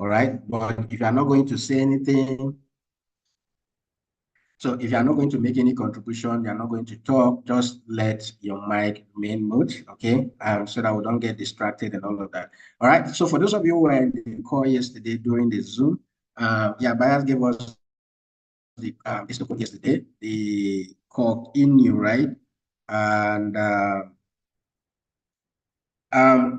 All right. But if you are not going to say anything, so if you are not going to make any contribution, you are not going to talk, just let your mic remain mute, okay? So that we don't get distracted and all of that. All right. So for those of you who were in the call yesterday during the Zoom, yeah, Bias gave us the this token yesterday, the call in you, right? And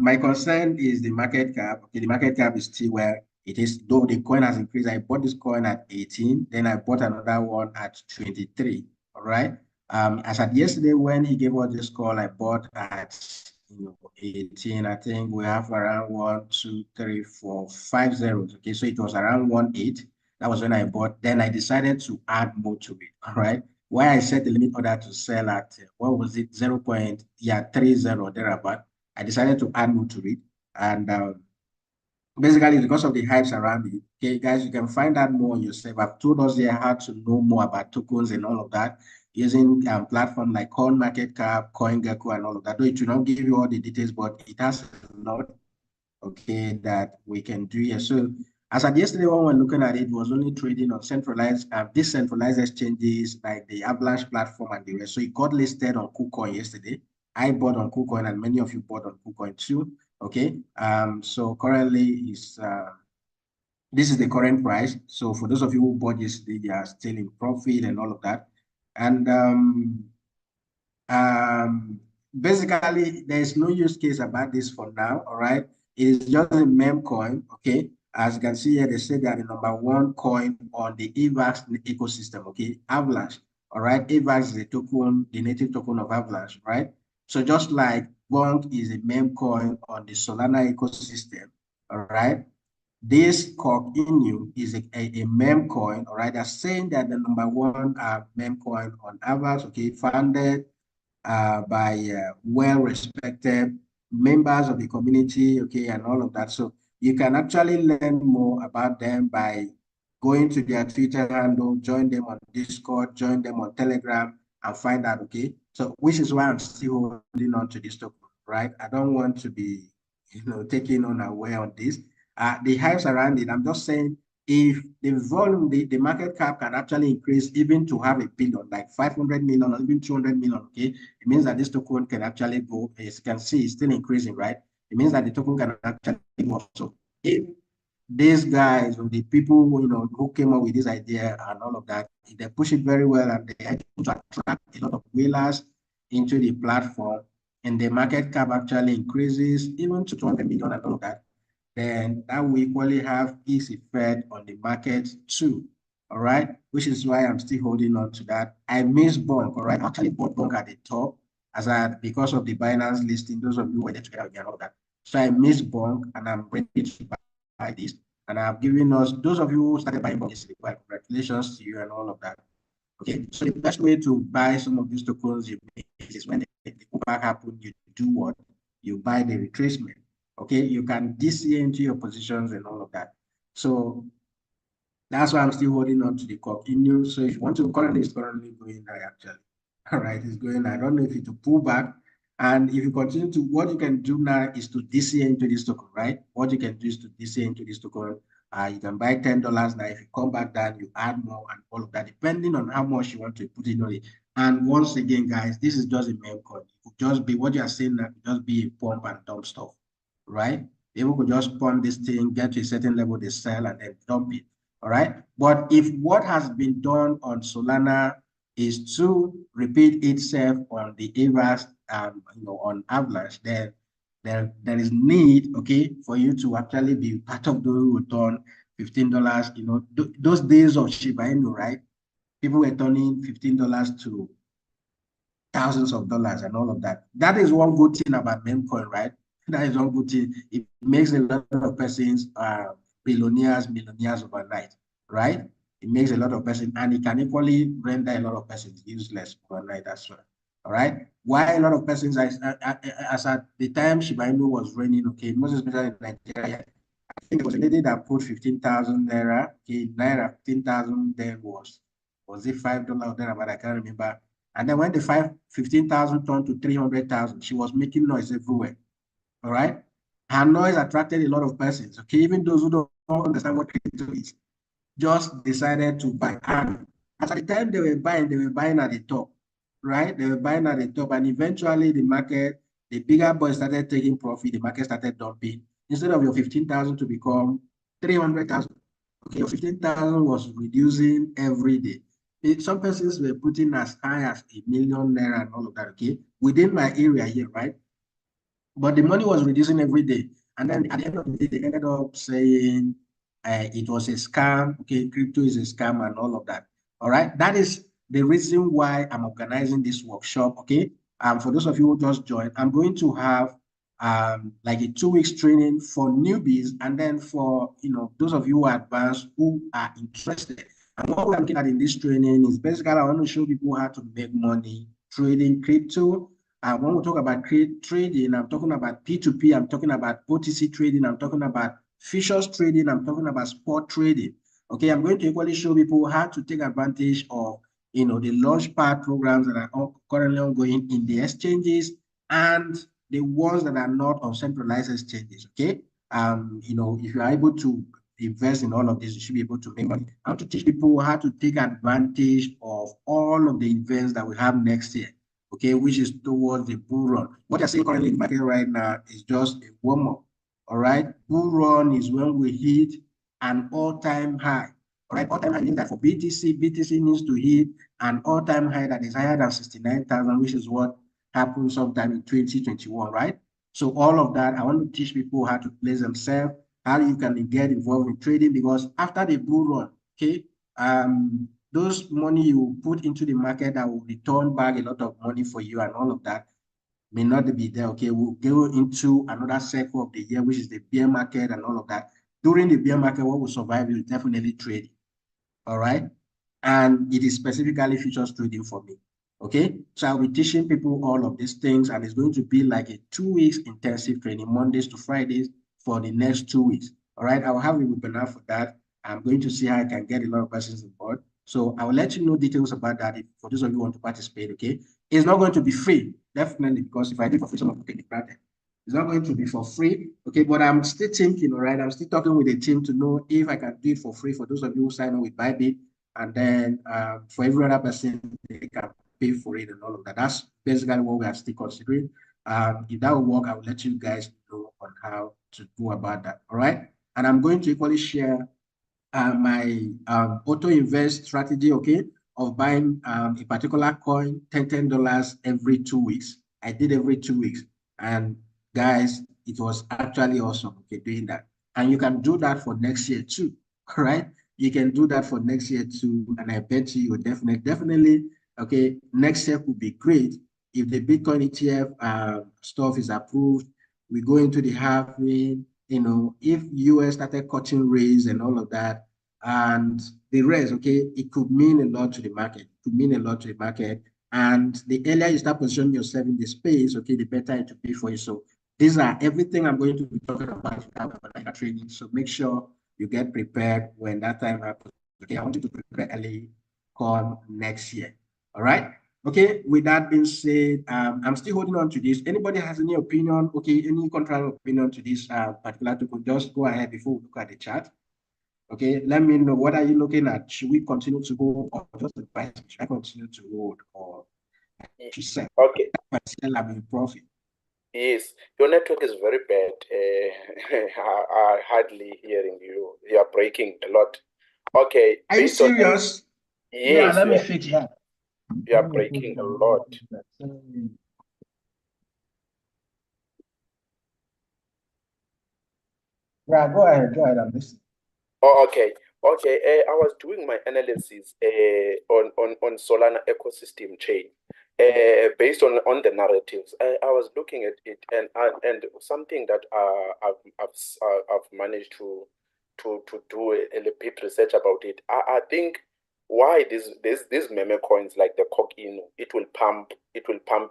my concern is the market cap. Okay, the market cap is still where it is, though the coin has increased. I bought this coin at 18, then I bought another one at 23. All right. As at yesterday, when he gave us this call, I bought at 18. I think we have around 1, 2, 3, 4, 5 zeros. Okay, so it was around 1.8. That was when I bought. Then I decided to add more to it. All right. Why I set the limit order to sell at what was it, 0.30 thereabout. I decided to add more to it. And basically, because of the hypes around it, okay, guys, you can find out more yourself. I've told us here how to know more about tokens and all of that using platform like CoinMarketCap, CoinGecko, and all of that. Though it will not give you all the details, but it has a lot, okay, that we can do here. So as at yesterday, when we were looking at it, was only trading on centralized, decentralized exchanges like the Avalanche platform and the rest. So it got listed on KuCoin yesterday. I bought on KuCoin, and many of you bought on KuCoin too. Okay. So currently is this is the current price. So for those of you who bought yesterday, they are still in profit and all of that. And basically, there is no use case about this for now. All right, it is just a meme coin. Okay, as you can see here, they say they are the #1 coin on the AVAX ecosystem. Okay, Avalanche. All right, AVAX is the token, the native token of Avalanche. Right. So just like Bonk is a meme coin on the Solana ecosystem. All right. This Cork Inu is a meme coin. All right, they're saying that the #1 meme coin on Avalanche. Okay, founded by well-respected members of the community, okay, and all of that. So you can actually learn more about them by going to their Twitter handle, join them on Discord, join them on Telegram, and find out, okay? So which is why I'm still holding on to this token, right? I don't want to be, taken unaware on this. The hypes around it, I'm just saying, if the volume, the market cap can actually increase even to have a billion, like 500 million or even 200 million, okay, it means that this token can actually go, as you can see, it's still increasing, right? It means that the token can actually go up. So if these guys or the people who came up with this idea and all of that, if they push it very well and they are able to attract a lot of whalers into the platform and the market cap actually increases even to 200 million and all of that, then that will equally have its effect on the market too. All right, which is why I'm still holding on to that. I miss Bonk, all right. I actually bought Bonk at the top because of the Binance listing. Those of you who were there together and all that. So I miss Bonk and I'm ready to buy this. And I've given us, those of you who started buying Bonk yesterday, well, congratulations to you and all of that. Okay, so the best way to buy some of these tokens you make is when the pullback happens, you do what? You buy the retracement. Okay, you can DCA into your positions and all of that. So that's why I'm still holding on to the continue. So if you want to, currently it's currently going high actually. All right, it's going. I don't know if it will pull back. And if you continue to, what you can do now is to DCA into this token, right? What you can do is to DCA into this token. You can buy $10 now. If you come back down, you add more and all of that, depending on how much you want to put in on it. And once again, guys, this is just a meme coin. It could just be what you are saying now, just be a pump and dump stuff, right? People could just pump this thing, get to a certain level, they sell and then dump it. All right. But if what has been done on Solana is to repeat itself on the AVAX, on Avalanche, then there is need, okay, for you to actually be part of those who return $15. Those days of Shiba Inu, right? People were turning $15 to thousands of dollars and all of that. That is one good thing about meme coin, right? That is one good thing. It makes a lot of persons billionaires, millionaires overnight, right? It makes a lot of persons, and it can equally render a lot of persons useless overnight as well. All right. Why a lot of persons, as at the time Shiba Inu was raining, okay, most especially in Nigeria, I think there was a lady that put 15,000 naira. Okay, naira 15,000 then was it $5 or thereabout? I can't remember. And then when the 15,000 turned to 300,000, she was making noise everywhere. All right. Her noise attracted a lot of persons. Okay, even those who don't understand what crypto is, just decided to buy. And at the time they were buying at the top, right? They were buying at the top, and eventually the market, the bigger boys started taking profit. The market started dumping. Instead of your 15,000 to become 300,000, okay, your 15,000 was reducing every day. Some persons were putting as high as ₦1,000,000 and all of that, okay, within my area here, right? But the money was reducing every day. And then at the end of the day, they ended up saying it was a scam. Okay, crypto is a scam and all of that. All right. That is the reason why I'm organizing this workshop. Okay. For those of you who just joined, I'm going to have like a 2 weeks training for newbies, and then for those of you who are advanced who are interested. And what we're looking at in this training is basically I want to show people how to make money trading crypto. When we talk about trading, I'm talking about P2P, I'm talking about OTC trading, I'm talking about futures trading, I'm talking about spot trading. Okay, I'm going to equally show people how to take advantage of the launchpad programs that are currently ongoing in the exchanges and the ones that are not on centralized exchanges. Okay, if you are able to invest in all of this, you should be able to make money. I want to teach people how to take advantage of all of the events that we have next year. Okay, which is towards the bull run. What you're seeing currently in the market right now is just a warm-up. All right, bull run is when we hit an all-time high. All right, all-time high means that for BTC needs to hit an all-time high that is higher than 69,000, which is what happened sometime in 2021, right? So all of that, I want to teach people how to place themselves, how you can get involved in trading, because after the bull run, okay, those money you put into the market that will return back a lot of money for you and all of that may not be there. Okay, we'll go into another cycle of the year, which is the bear market and all of that. During the bear market, what will survive is definitely trading. All right. And it is specifically futures trading for me. Okay. So I'll be teaching people all of these things, and it's going to be like a 2 weeks intensive training, Mondays to Fridays for the next 2 weeks. All right. I'll have a webinar for that. I'm going to see how I can get a lot of persons involved. So I will let you know details about that for those of you who want to participate. Okay. It's not going to be free, definitely, because if I do it for free, someone will take it granted. It's not going to be for free, okay? But I'm still thinking, all right? I'm still talking with the team to know if I can do it for free for those of you who sign up with bybit, and then for every other person, they can pay for it and all of that. That's basically what we are still considering. If that will work, I will let you guys know on how to go about that, all right? And I'm going to equally share my auto invest strategy, okay, of buying a particular coin, $10 every 2 weeks. I did every 2 weeks. And guys, it was actually awesome, okay, doing that. And you can do that for next year too, all right? You can do that for next year too. And I bet you definitely, okay, next year could be great if the Bitcoin ETF stuff is approved. We go into the halving, if US started cutting rates and all of that, and the rest, okay, it could mean a lot to the market. It could mean a lot to the market. And the earlier you start positioning yourself in the space, okay, the better it will be for you. So these are everything I'm going to be talking about in our training. So make sure you get prepared when that time happens. Okay, I want you to prepare early, come next year. All right. Okay, with that being said, I'm still holding on to this. Anybody has any opinion, okay, any contrary opinion to this particular topic, just go ahead before we look at the chat. Okay, let me know, what are you looking at? Should we continue to hold, or just advise me? Should I continue to hold, or should sell? Okay. Sell, I'm in profit. Yes, your network is very bad. I hardly hearing you. You are breaking a lot. Okay. Are you serious? Yeah, Yes, let me fix that. You are breaking a lot. Yeah, go ahead, I'm listening. Oh, okay. I was doing my analysis on Solana ecosystem chain. Based on the narratives, I was looking at it, and something that I've managed to do a little bit research about it. I think why these meme coins like the Coin, it will pump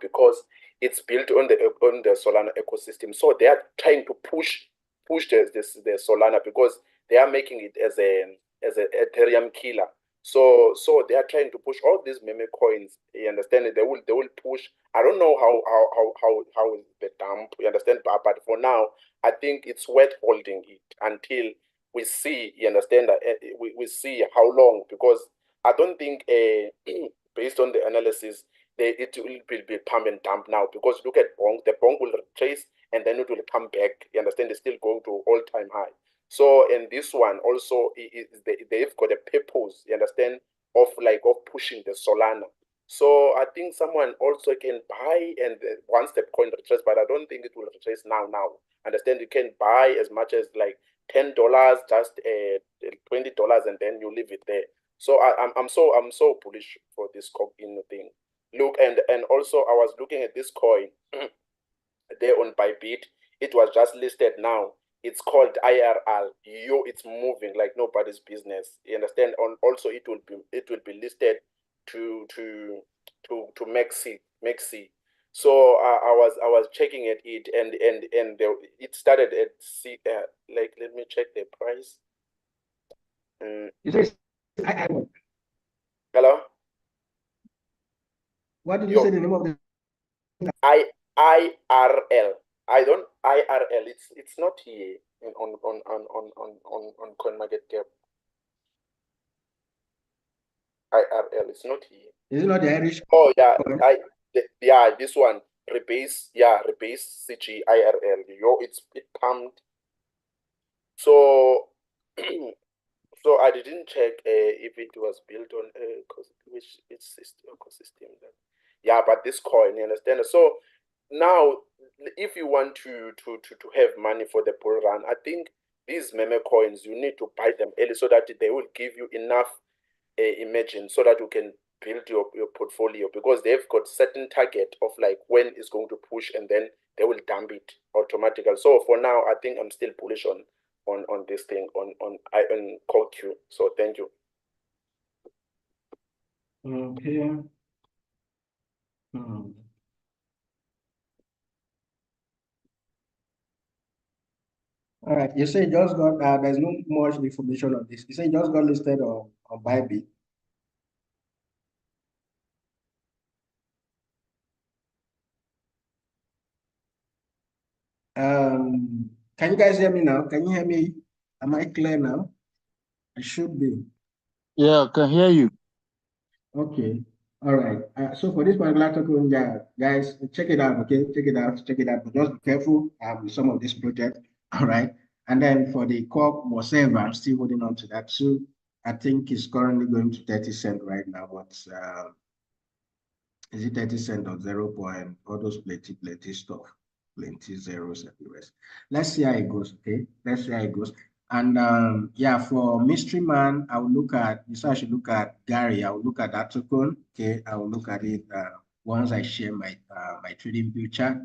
because it's built on the Solana ecosystem. So they are trying to push the Solana because they are making it as a Ethereum killer. So they are trying to push all these meme coins. You understand it? They will push. I don't know how is the dump. You understand? But for now, I think it's worth holding it until we see, you understand, that we see how long, because I don't think based on the analysis, it will be pump and dump now, because look at bonk, the bonk will retrace and then it will come back. You understand, it's still going to all-time high. So, and this one also, they've got a purpose, you understand, of pushing the Solana. So I think someone also can buy, and once the coin retraces, but I don't think it will retrace now. Understand, you can buy as much as like $10, just $20, and then you leave it there. So I'm so bullish for this coin thing. Look, and also I was looking at this coin there on Bybit. It was just listed now. It's called IRL. It's moving like nobody's business. You understand? Also, it will be listed to Maxi. So I was checking at it, and it started at let me check the price. You say IRL. Hello? What did you say the name of the IRL? IRL. It's not here on CoinMarketCap. IRL. It's not here. Is it not the Irish? Oh yeah, this one. Rebase CG IRL. It pumped. So so I didn't check if it was built on which ecosystem then. Yeah, but this coin, you understand? So now, if you want to have money for the bull run, I think these meme coins, you need to buy them early so that they will give you enough imagine, so that you can build your portfolio, because they've got certain target of like when it's going to push, and then they will dump it automatically. So for now, I think I'm still bullish on this thing on CoQ. So thank you. Okay. All right. You say just got there's no much information on this. You say just got listed on Bybit. Can you guys hear me now? Can you hear me? Am I clear now? I should be. Yeah, I can hear you. Okay. All right. So for this particular token, yeah, guys, check it out. Okay, check it out. But just be careful with some of this project. All right. And then for the core whatever, I'm still holding on to that too. I think it's currently going to 30 cents right now. What's is it 30 cents or 0 point? All those plenty stuff, plenty zeros everywhere. Let's see how it goes. Okay, let's see how it goes. And yeah, for mystery man, I will look at this. I should look at Gary. I will look at that token. Okay, I will look at it once I share my my trading view chart.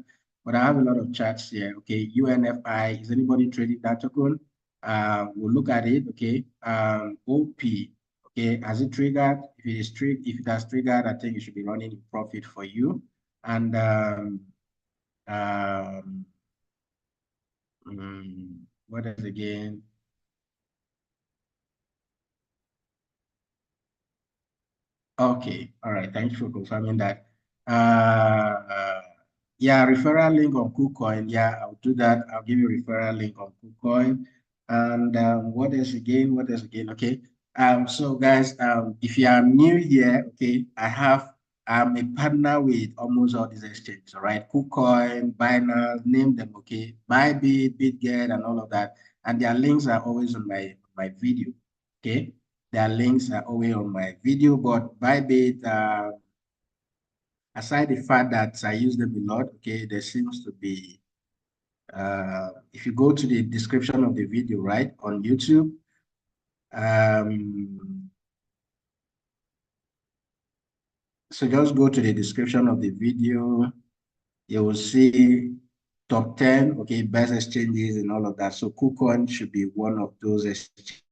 But I have a lot of charts here. Okay, UNFI. Is anybody trading that token? We'll look at it. Okay, OP. Okay, has it triggered? If it has triggered, I think it should be running in profit for you. And what is again? Okay, all right. Thanks for confirming that. Yeah, referral link on KuCoin. Yeah, I'll do that. I'll give you a referral link on KuCoin. And what else again? What else again? Okay. So guys, if you are new here, okay, I'm a partner with almost all these exchanges, all right? KuCoin, Binance, name them, okay? Bybit, BitGet, and all of that. And their links are always on my video, okay? Their links are always on my video, but Bybit, aside the fact that I use them a lot, okay, there seems to be, if you go to the description of the video, right, on YouTube, so just go to the description of the video, you will see top 10, okay, best exchanges and all of that. So KuCoin should be one of those exchanges.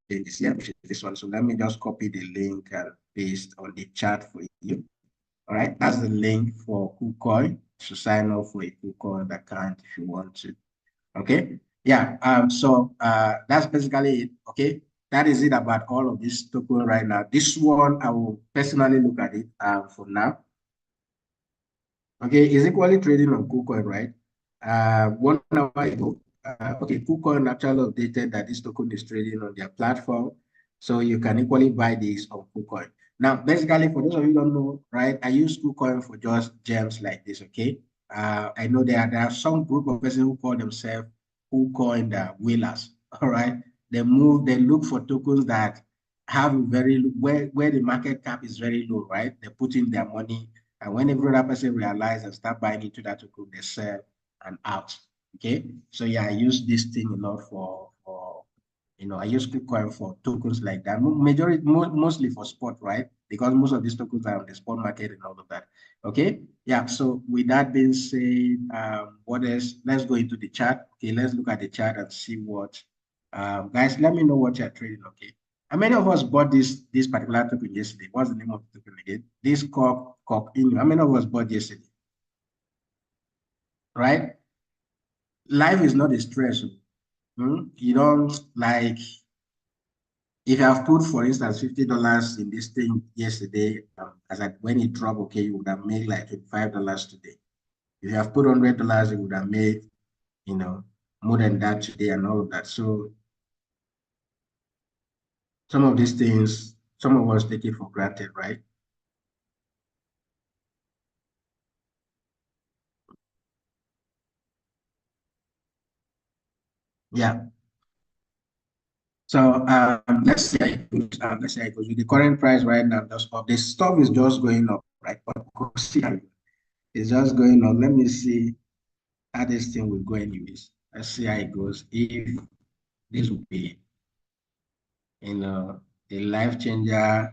Yeah, this one. So let me just copy the link and paste on the chat for you. All right, that's the link for KuCoin to sign up for a KuCoin account if you want to. Okay, yeah. So that's basically it. Okay, that is it about all of this token right now. This one I will personally look at it for now. Okay, is equally trading on KuCoin, right? 1 hour ago, okay, KuCoin actually updated that this token is trading on their platform. So you can equally buy this on KuCoin. Now, basically, for those of you who don't know, right, I use KuCoin for just gems like this, okay? I know there are some group of persons who call themselves KuCoin whalers, all right? They look for tokens that have where the market cap is very low, right? They put in their money, and when every other person realize and start buying into that token, they sell and out. Okay, so yeah, I use this thing a lot for I use KuCoin for tokens like that. Mostly for spot, right? Because most of these tokens are on the spot market and all of that. Okay, yeah. So with that being said, what else? Let's go into the chart. Okay, let's look at the chart and see what. Guys, let me know what you're trading. Okay, how many of us bought this particular token yesterday? What's the name of the token again? This Corp Inu. How many of us bought yesterday? Right? Life is not a stress. You don't like if you have put, for instance, $50 in this thing yesterday, when it dropped, okay, you would have made like $25 today. If you have put $100, you would have made, more than that today and all of that. So some of these things, some of us take it for granted, right? Yeah. So let's see how it goes. Let's see how it goes. With the current price right now, the stuff is just going up, right? But it's just going up. Let me see how this thing will go anyways. Let's see how it goes. If this will be, a life changer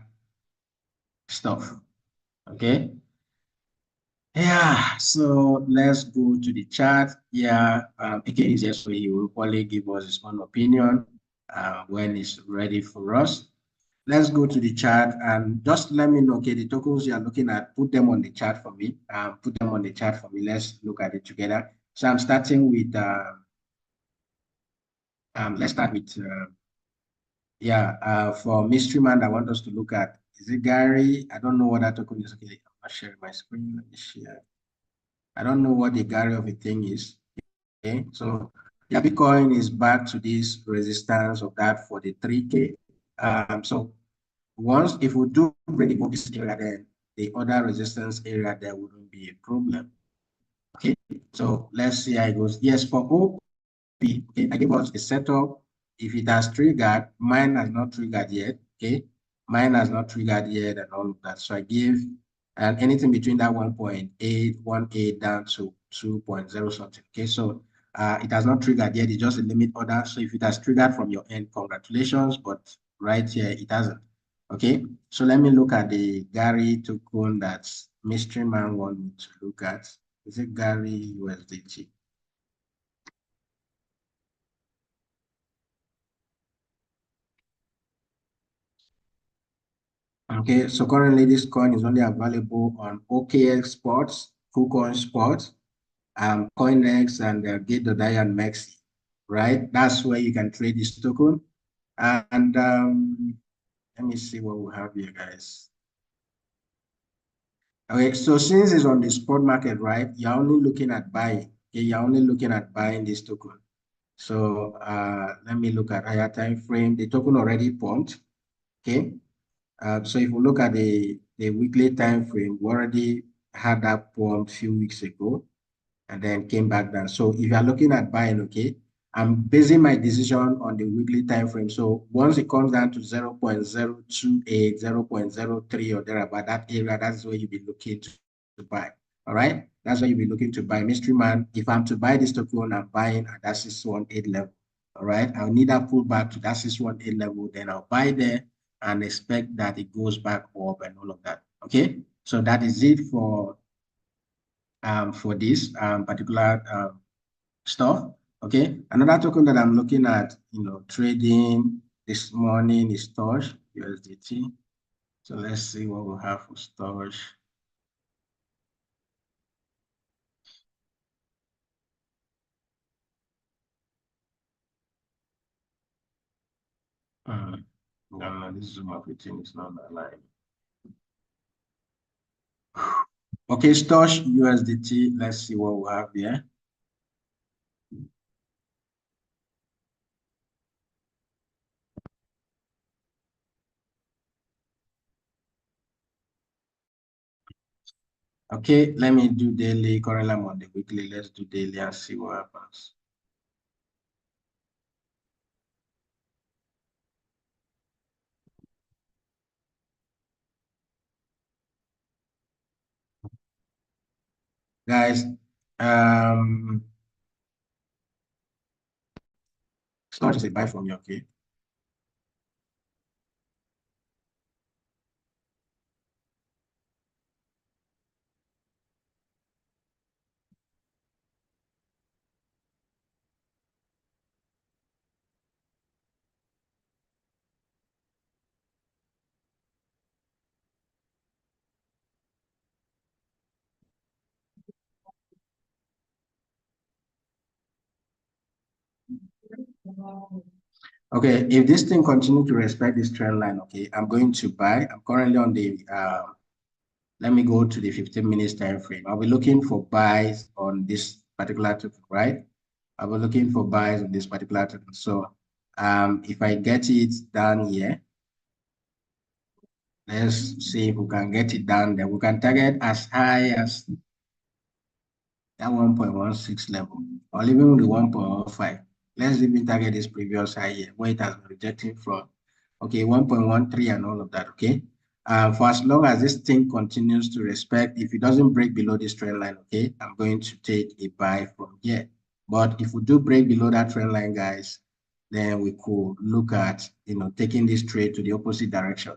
stuff. Okay. Yeah. So let's go to the chart. Yeah. Again, it's just so he will probably give us his own opinion when it's ready for us. Let's go to the chart and just let me know, okay, the tokens you are looking at, put them on the chart for me. Put them on the chart for me. Let's look at it together. So I'm starting with, let's start with, for Mystery Man, I want us to look at, is it Gary? I don't know what that token is. Okay, I'm not sharing my screen. Let me share. I don't know what the Gary of the thing is. Okay, so yeah, Bitcoin is back to this resistance of that 43K. So once, if we do break above this area, then the other resistance area, there wouldn't be a problem. Okay, so let's see how it goes. Yes, for OP, okay, I give us a setup. If it has triggered, mine has not triggered yet. Okay, mine has not triggered yet, and all of that. So I give and anything between that 1.818 down to 2.0 something. Okay, so it has not triggered yet. It's just a limit order. So if it has triggered from your end, congratulations. But right here, it hasn't. Okay, so let me look at the Gary token that Mystery Man want me to look at. Is it Gary USDT? Okay, so currently this coin is only available on OKX Sports, KuCoin Sports, CoinX, and Gate.io and Mexi, right? That's where you can trade this token. And let me see what we have here, guys. Okay, so since it's on the spot market, right, you're only looking at buying. Okay, you're only looking at buying this token. So let me look at higher time frame. The token already pumped. Okay. So if we look at the weekly time frame, we already had that pump a few weeks ago and then came back down. So if you are looking at buying, okay, I'm basing my decision on the weekly time frame. So once it comes down to 0.028, 0.03 or thereabout, that area, that's where you'll be looking to buy. All right, that's why you'll be looking to buy. Mystery Man, if I'm to buy this token, I'm buying at that 618 level. All right, I'll need that pull back to that 618 level, then I'll buy there and expect that it goes back up and all of that. Okay, so that is it for this particular stuff. Okay, another token that I'm looking at, trading this morning is Storage USDT. So let's see what we have for Storage. No, this Zoom everything is not aligned. Okay, Storage USDT. Let's see what we have here. Okay, let me do daily. Currently, I'm on the weekly. Let's do daily and see what happens. Guys, start to buy from you, okay? Okay, if this thing continue to respect this trend line, okay, I'm going to buy. I'm currently on the let me go to the 15 minutes time frame. I'll be looking for buys on this particular token, right? I'll be looking for buys on this particular token. So if I get it down here, let's see if we can get it down there. We can target as high as that 1.16 level, or even the 1.15. Let's even target this previous high here, where it has been rejecting from. Okay, 1.13 and all of that, okay? For as long as this thing continues to respect, if it doesn't break below this trend line, okay, I'm going to take a buy from here. But if we do break below that trend line, guys, then we could look at, taking this trade to the opposite direction,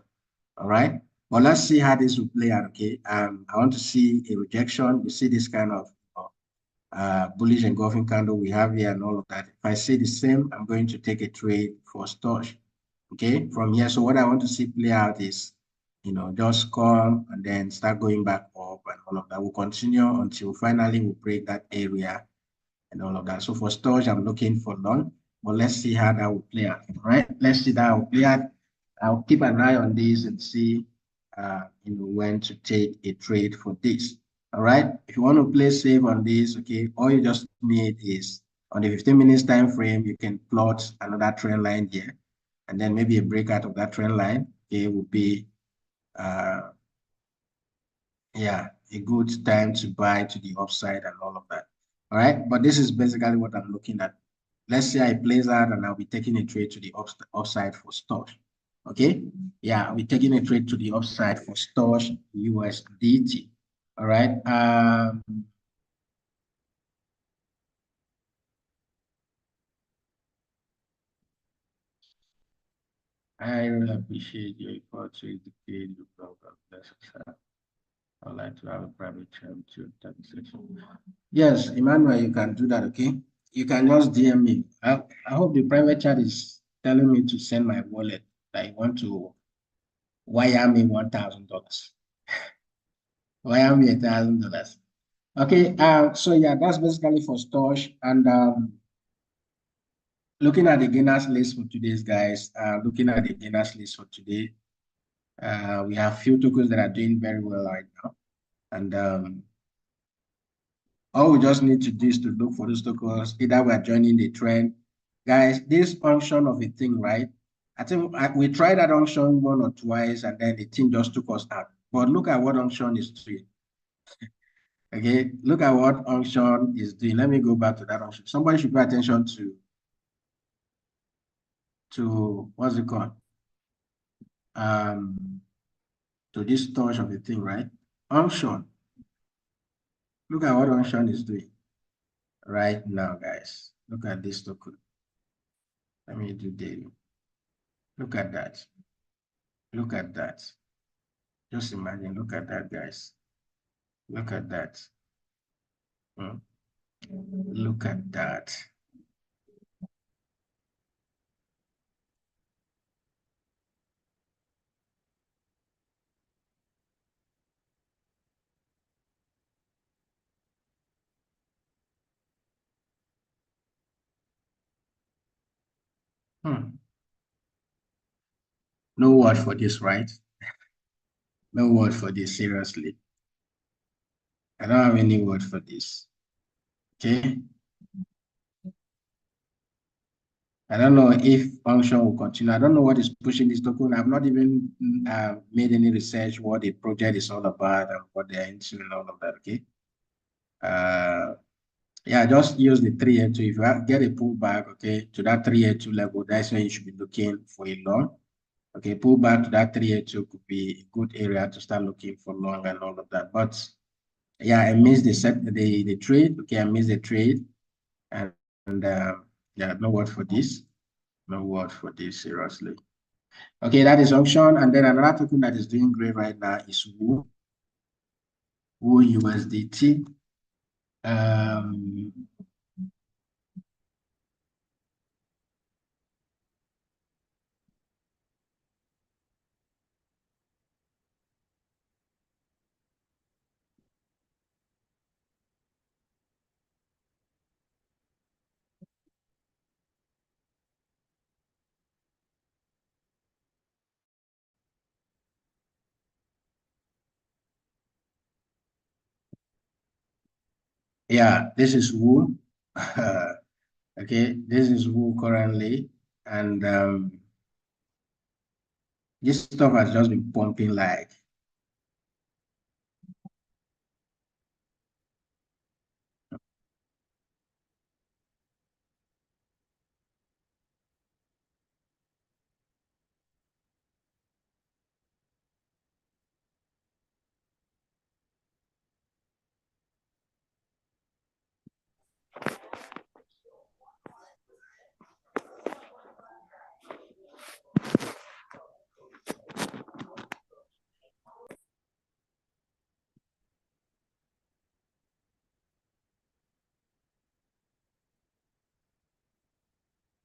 all right? But let's see how this will play out, okay? I want to see a rejection. You see this kind of bullish engulfing candle we have here and all of that. If I see the same, I'm going to take a trade for storage. Okay, from here. So what I want to see play out is, just come and then start going back up and all of that. We'll continue until finally we break that area and all of that. So for storage, I'm looking for long, but let's see how that will play out. All right, let's see that will play out. I'll keep an eye on this and see, when to take a trade for this. All right, if you want to play safe on this, okay, all you just need is on the 15 minutes time frame, you can plot another trend line here, and then maybe a breakout of that trend line. Okay, will be, yeah, a good time to buy to the upside and all of that. All right, but this is basically what I'm looking at. Let's see how it plays out, and I'll be taking a trade to the upside for storage. Okay, yeah, I'll be taking a trade to the upside for storage USDT. All right. I really appreciate your effort to educate your program. I'd like to have a private chat with you. Yes, Emmanuel, you can do that, okay? You can just DM me. I hope the private chat is telling me to send my wallet. I want to wire me $1,000. Wire me $1,000. Okay, so yeah, that's basically for storage. And looking at the gainers list for today's guys, looking at the gainers list for today, we have few tokens that are doing very well right now. And all we just need to do is to look for those tokens. Either we're joining the trend. Guys, this function of a thing, right? I think we tried that function one or twice, and then the thing just took us out. But look at what function is doing. Okay, look at what function is doing. Let me go back to that function. Somebody should pay attention to what's it called? To this storage of the thing, right? Function. Look at what function is doing right now, guys. Look at this token. Let me do daily. Look at that. Look at that. Just imagine, look at that, guys. Look at that. Look at that. No word for this, right? No word for this, seriously. I don't have any word for this. Okay. I don't know if function will continue. I don't know what is pushing this token. I've not even made any research what the project is all about and what they're into and all of that. Okay. Yeah, just use the 382. If you get a pullback, okay, to that 382 level, that's where you should be looking for a long. Okay, pullback to that 382 could be a good area to start looking for long and all of that. But yeah, I missed the trade. Okay, I missed the trade, and yeah, no word for this. No word for this, seriously. Okay, that is auction. And then another token that is doing great right now is Woo USDT. Yeah, this is Woo. Okay, this is Woo currently. And this stuff has just been pumping like.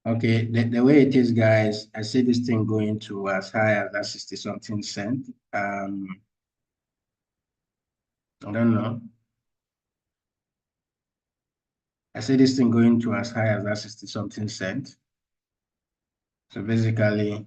Okay, the way it is, guys, I see this thing going to as high as that 60 something cent. I don't know. I see this thing going to as high as that 60 something cent. So basically,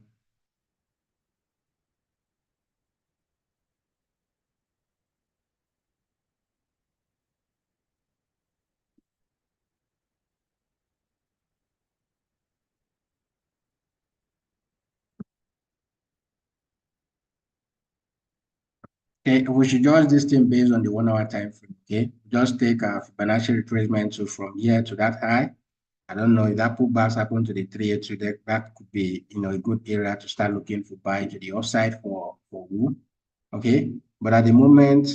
okay, we should judge this thing based on the 1 hour time frame. Okay, just take a Fibonacci retracement to from here to that high. I don't know if that pullbacks happen to the 382, that could be a good area to start looking for buy to the upside for Woo. Okay, but at the moment,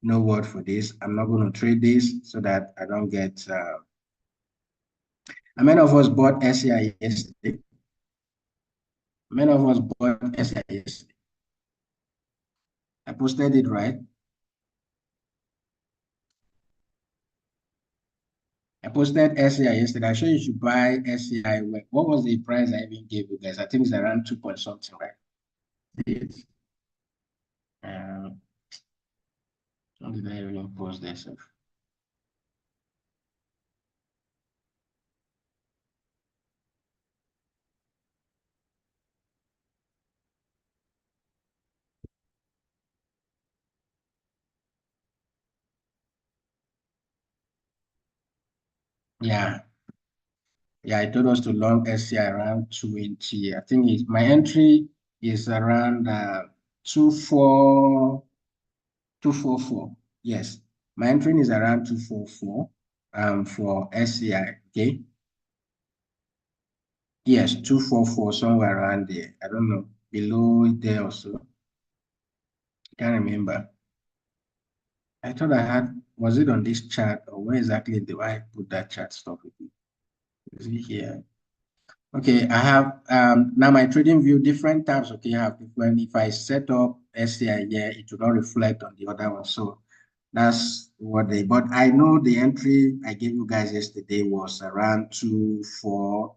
no word for this. I'm not going to trade this so that I don't get. Many of us bought SCI yesterday. Many of us bought SCI yesterday. I posted it, right? I posted SCI yesterday. I showed you should buy SCI. What was the price I even gave you guys? I think it's around 2 point something, right? Yes. How did I even post this? Yeah. Yeah, I told us to long SCI around 20. I think my entry is around 244. Yes, my entry is around 244 for SCI. Okay. Yes, 244, somewhere around there. I don't know, below there also. Can't remember. I thought I had, was it on this chart or where exactly do I put that chart stuff with me? Is it here? Okay, I have now my trading view, different tabs. Okay, I have different. If I set up SCI here, it will not reflect on the other one. So that's what but I know the entry I gave you guys yesterday was around 24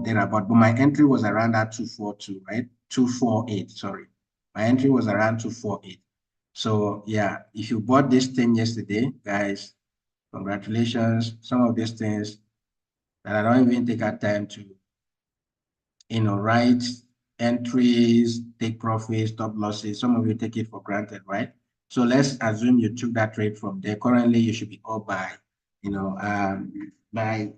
thereabout, but my entry was around that 242, right? 248, sorry. My entry was around 248. So yeah, if you bought this thing yesterday, guys, congratulations. Some of these things that I don't even take our time to write entries, take profits, stop losses. Some of you take it for granted, right? So let's assume you took that trade from there. Currently, you should be up by, by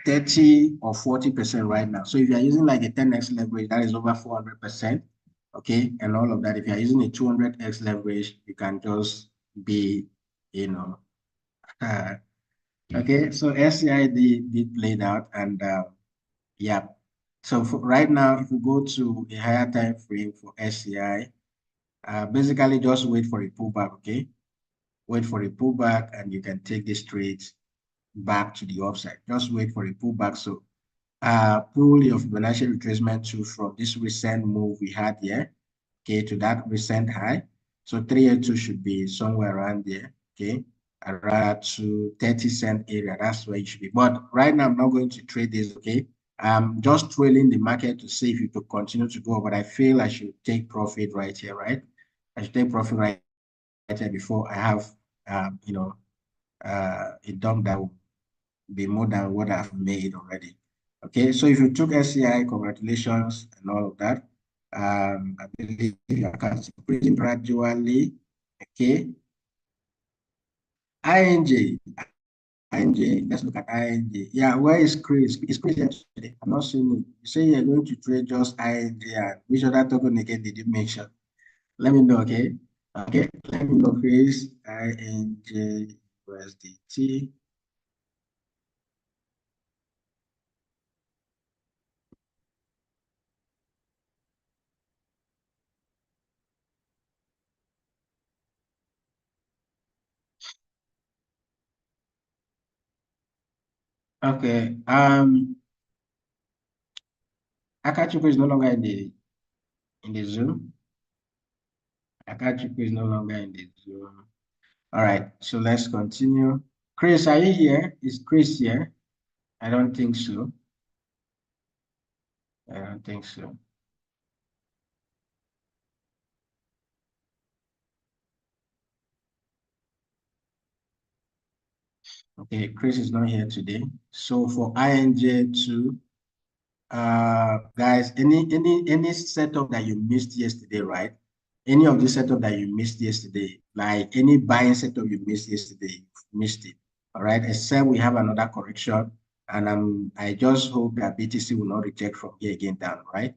30 or 40% right now. So if you're using like a 10x leverage, that is over 400%. Okay. And all of that. If you're using a 200x leverage, you can just be, you know, okay. So SCI did played out and yeah. So for right now, if you go to a higher time frame for SCI, basically just wait for a pullback. Okay. Wait for a pullback and you can take this trade back to the upside. Just wait for a pullback. So pull your Fibonacci retracement tool from this recent move we had here, okay, to that recent high. So 382 should be somewhere around there, okay, around to 30-cent area. That's where it should be. But right now, I'm not going to trade this, okay. I'm just trailing the market to see if it will continue to go, but I feel I should take profit right here, right? I should take profit right here before I have, a dump that will be more than what I've made already. Okay, so if you took SCI, congratulations and all of that. I believe you can increasing gradually. Okay, ING, ING, let's look at ING. Yeah, where is Chris? Is Chris here today? I'm not seeing it. You say you're going to trade just ING, and which other token again did you mention? Let me know, okay? Okay, let me know, Chris. ING USDT. Okay, Akachuku is no longer in the Zoom. Akachuku is no longer in the Zoom. All right, so let's continue. Chris, are you here? Is Chris here? I don't think so. I don't think so. Okay, Chris is not here today. So for INJ2, guys, any setup that you missed yesterday, right? Any of the setup that you missed yesterday, like any buying setup you missed yesterday, you missed it. All right, except we have another correction, and I just hope that BTC will not reject from here again down, right?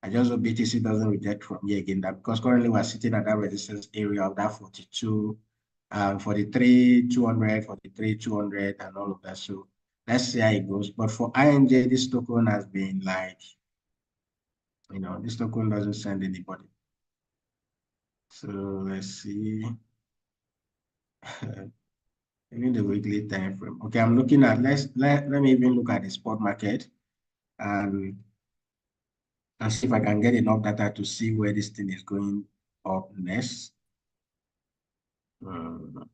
I just hope BTC doesn't reject from here again down because currently we're sitting at that resistance area of that 42, 43, 200, 43, 200, and all of that. So let's see how it goes. But for INJ, this token has been like, this token doesn't send anybody. So let's see. Even the weekly time frame. Okay, I'm looking at, let me even look at the spot market and see if I can get enough data to see where this thing is going up next. Oh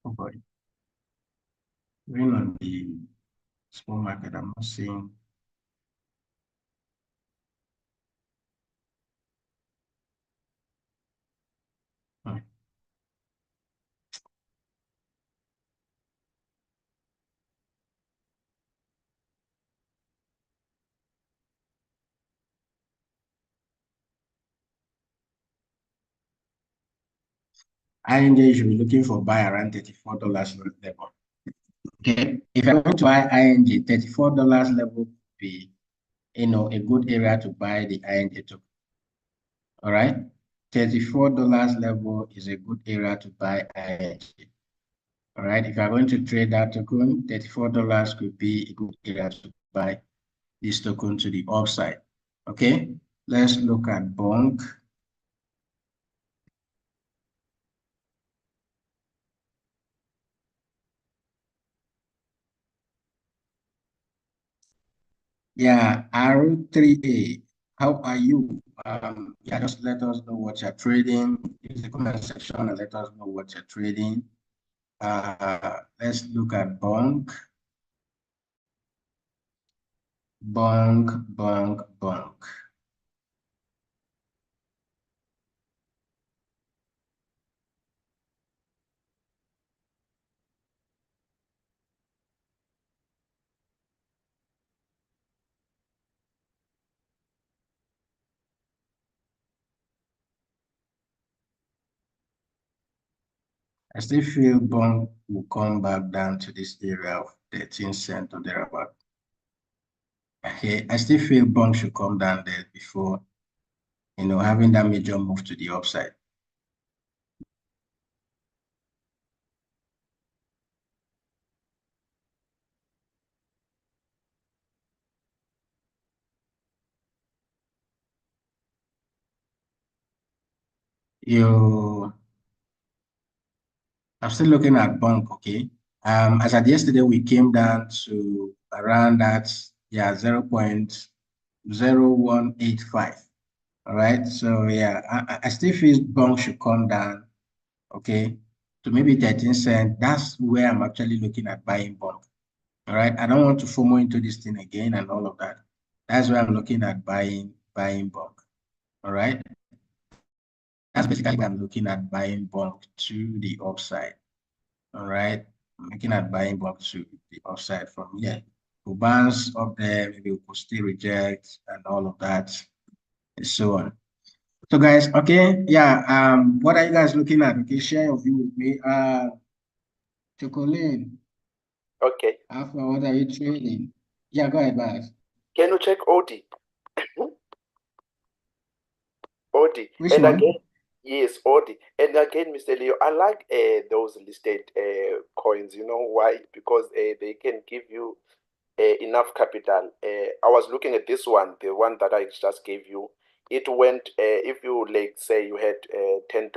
boy. Even on the spot market, I'm not seeing. Hmm. INJ, you should be looking for buy around $34 level. Okay, if you're going to buy INJ, $34 level would be, a good area to buy the INJ token. All right, $34 level is a good area to buy INJ. All right, if you're going to trade that token, $34 could be a good area to buy this token to the upside. Okay, let's look at bond. Yeah, R3A, how are you? Yeah, just let us know what you're trading. Use the comment section and let us know what you're trading. Let's look at bond. Bond. I still feel bond will come back down to this area of 13 cents or thereabout. Okay, I still feel bond should come down there before, having that major move to the upside. I'm still looking at bond, okay? As at yesterday, we came down to around that, 0.0185. All right. So yeah, I still feel bond should come down, okay, to maybe 13 cents. That's where I'm actually looking at buying bond. All right. I don't want to FOMO into this thing again and all of that. That's where I'm looking at buying bond. All right. That's basically where I'm looking at buying bond to the upside. All right. I'm looking at buying bond to the upside from here. We'll bounce up there, maybe we could still reject and all of that, and so on. So guys, okay, yeah, what are you guys looking at? Okay, share your view with me. Chocolate, Okay. Alpha, what are you trading? Yeah, go ahead, guys. Can you check OD? OD. Which And one? again, yes, OD. And again, Mr. Leo, I like those listed coins. You know why? Because they can give you enough capital. I was looking at this one, the one that I just gave you. It went, if you like say you had $10,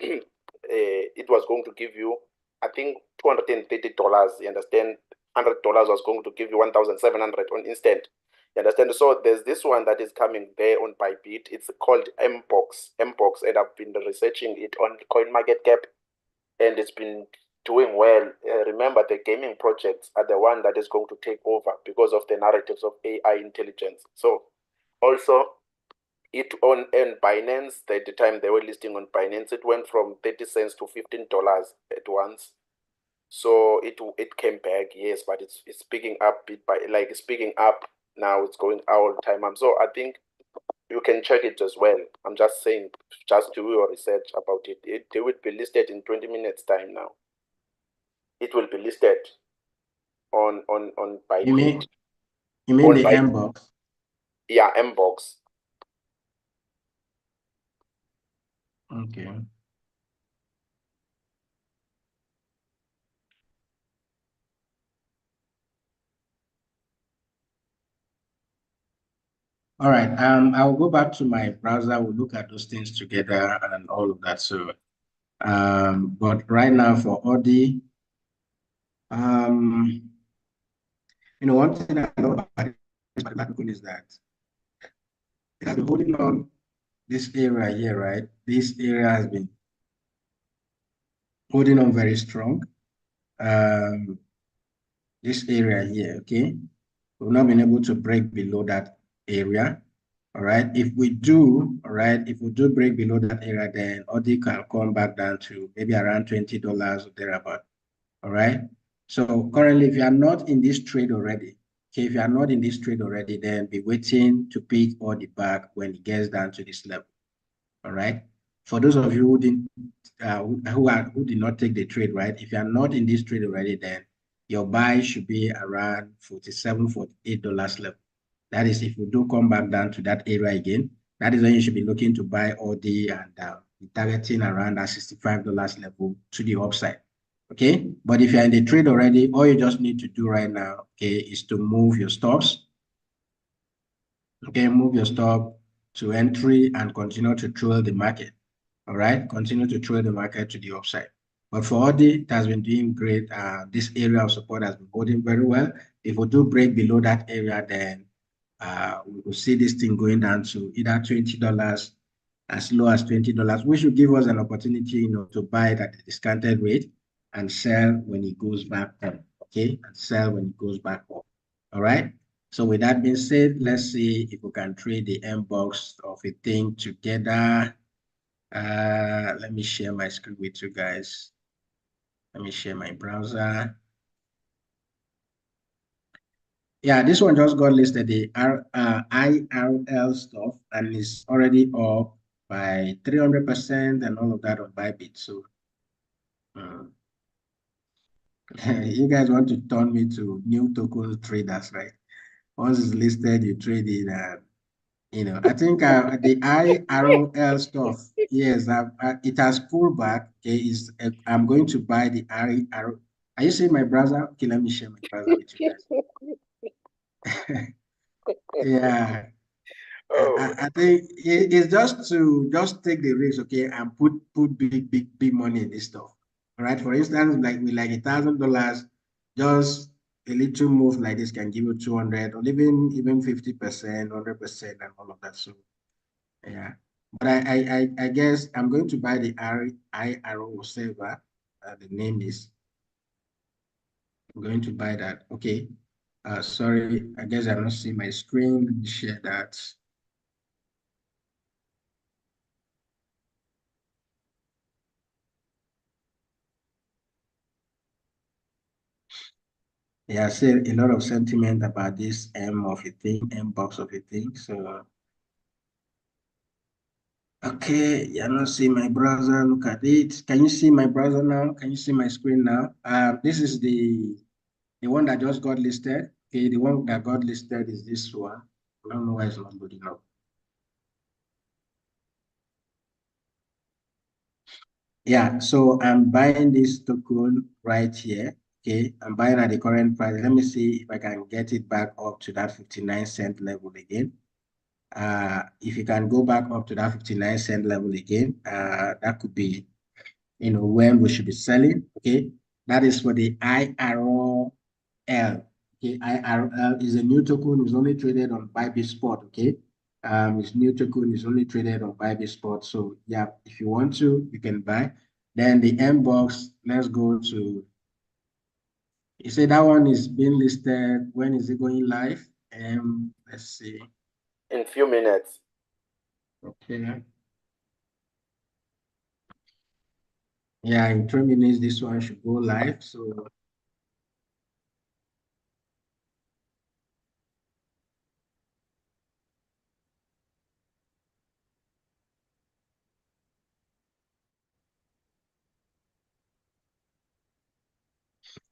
it was going to give you, I think, $230. You understand? $100 was going to give you 1,700 on instant. You understand? So there's this one that is coming there on Bybit. It's called Mbox. Mbox, and I've been researching it on CoinMarketCap, and it's been doing well. Remember, the gaming projects are the one that is going to take over because of the narratives of AI intelligence. So also it on Binance, at the time they were listing on Binance, it went from 30 cents to $15 at once. So it came back, yes, but it's picking up bit by like it's picking up now. It's going all the time. So I think you can check it as well. I'm just saying, just do your research about it. They will be listed in 20 minutes time now. It will be listed on Bybit. You mean On the Bybit. Mbox? Yeah, Mbox. Okay. All right. I will go back to my browser. We'll look at those things together and all of that. So, but right now for Audi, one thing I love about this particular token is that it has been holding on this area here, right? This area has been holding on very strong. This area here, okay? We've not been able to break below that area. All right. If we do, all right, if we do break below that area, then Audi can come back down to maybe around $20 or thereabout. All right. So currently, if you are not in this trade already, okay, if you are not in this trade already, then be waiting to pick Audi back when it gets down to this level. All right. For those of you who didn't, who did not take the trade, right? If you are not in this trade already, then your buy should be around $47, $48 level. That is, if we do come back down to that area again, that is when you should be looking to buy Audi and be targeting around that $65 level to the upside. Okay. But if you're in the trade already, all you just need to do right now, okay, is to move your stops. Okay, move your stop to entry and continue to trail the market. All right, continue to trail the market to the upside. But for Audi, it has been doing great. This area of support has been holding very well. If we do break below that area, then we will see this thing going down to either $20, as low as $20, which will give us an opportunity, to buy it at a discounted rate and sell when it goes back up. Okay, and sell when it goes back up. All right. So with that being said, let's see if we can trade the Mbox of a thing together. Let me share my screen with you guys. Let me share my browser. Yeah, this one just got listed, the IRL stuff, and it's already up by 300% and all of that on Bybit. So Uh, you guys want to turn me to new token traders, right? Once it's listed, you trade it. I think the IROL stuff, yes, it has pulled back. Okay, I'm going to buy the IRO. Are you seeing my browser? Okay, let me share my browser with you guys. Yeah, Oh, I think it's just to just take the risk, okay, and put big money in this stuff. All right. For instance, like with like $1,000, just a little move like this can give you 200 or even 50%, 100%, and all of that. So yeah. But I guess I'm going to buy the IRO server. The name is. I'm going to buy that. Okay. Sorry, I guess I'm not seeing my screen. Let me share that. Yeah, I see a lot of sentiment about this M of a thing, M box of a thing. So, okay, you're not seeing my browser. Look at it. Can you see my browser now? Can you see my screen now? This is the one that just got listed. Okay, the one that got listed is this one. I don't know why it's not good enough. Yeah, so I'm buying this token right here. Okay, I'm buying at the current price. Let me see if I can get it back up to that 59-cent level again. If you can go back up to that 59-cent level again, that could be, when we should be selling. Okay, that is for the IRL. Okay, IRL is a new token. It's only traded on bybit spot. Okay, it's new token is only traded on bybit spot. So yeah, if you want to, you can buy. Then the M box. Let's go to. You say that one is being listed. When is it going live? Let's see. in few minutes. Okay. Yeah, in 3 minutes, this one should go live. So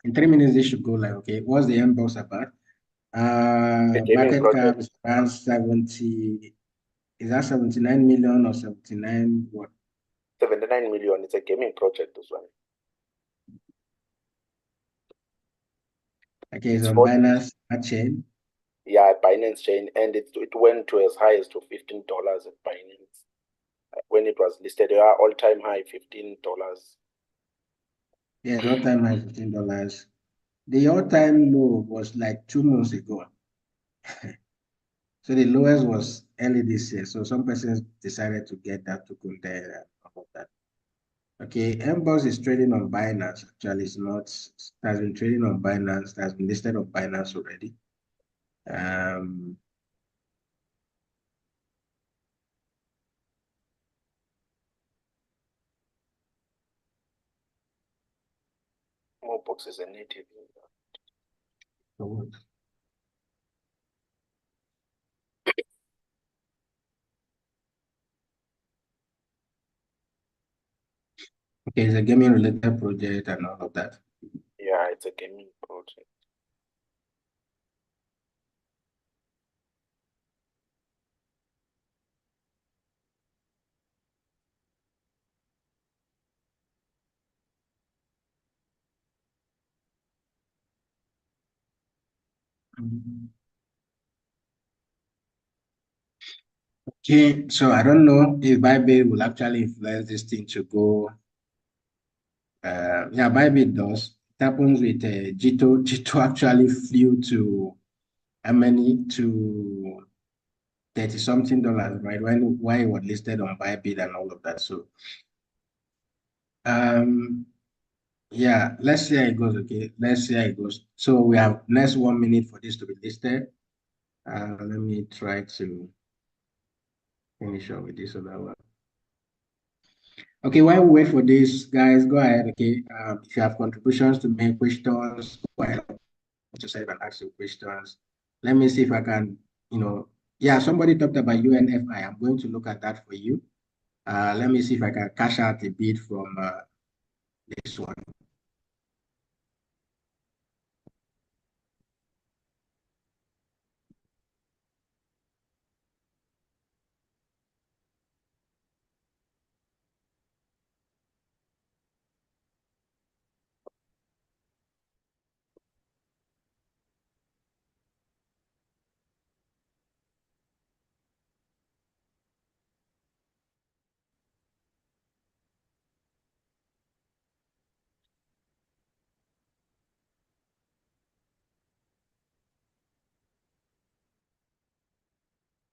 in 3 minutes, this should go live. Okay, what's the inbox about? A gaming Market cap project. is around 70. Is that 79 million or 79 what? 79 million. It's a gaming project as well. Okay, it's It's on for Binance chain. yeah, Binance chain, and it went to as high as to $15 at Binance when it was listed. Yeah, all-time high $15. Yes, all-time high $15. The all-time low was like 2 months ago. So the lowest was early this year. So some persons decided to get that to go there and all of that. Okay, Mbox is trading on Binance. Actually, it's not. It has been trading on Binance. It has been listed on Binance already. Um, Mobox is a native. so okay, it's a gaming related project and all of that. Yeah, it's a gaming project. Okay, so I don't know if Bybit will actually influence this thing to go. Yeah, Bybit does. It happens with Gito. Gito actually flew to how many to 30 something dollars, right? Why it was listed on Bybit and all of that. So um yeah, let's see how it goes. Okay, let's see how it goes. So we have next 1 minute for this to be listed. Let me try to finish up with this other one. Okay, while we wait for this, guys, go ahead. Okay, if you have contributions to make questions, go ahead yourself and ask your questions. Let me see if I can, yeah, somebody talked about UNFI. I'm going to look at that for you. Let me see if I can cash out a bit from this one.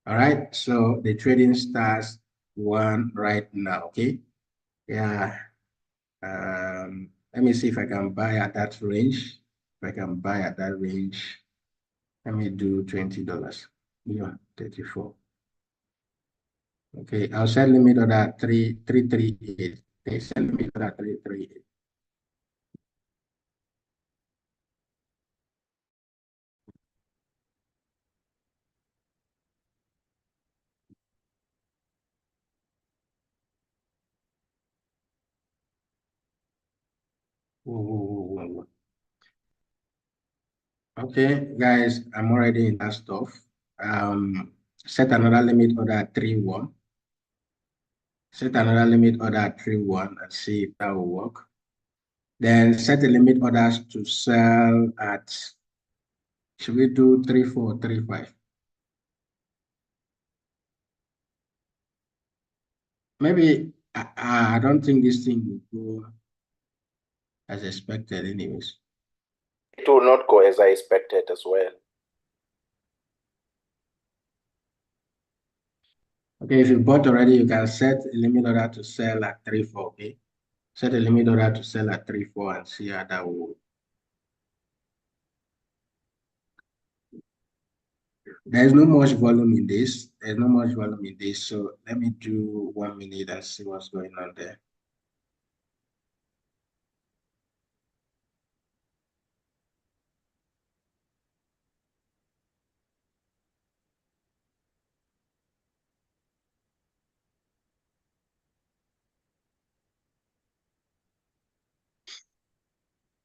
All right, so the trading starts one right now, okay? Yeah, let me see if I can buy at that range. If I can buy at that range, let me do $20. Yeah, 34. Okay, I'll set limit order at 338. Okay, set limit order at 338. Whoa, whoa, whoa, whoa. Okay, guys, I'm already in that stuff. Set another limit order at 3-1. Set another limit order at 3-1 and see if that will work. Then set the limit orders to sell at, should we do 3-4, 3-5? Maybe, I don't think this thing will go as expected anyways. It will not go as I expected as well. Okay, if you bought already, you can set a limit order to sell at 3-4, okay? Set a limit order to sell at 3-4 and see how that will work. There's no much volume in this. There's no much volume in this. So let me do 1 minute and see what's going on there.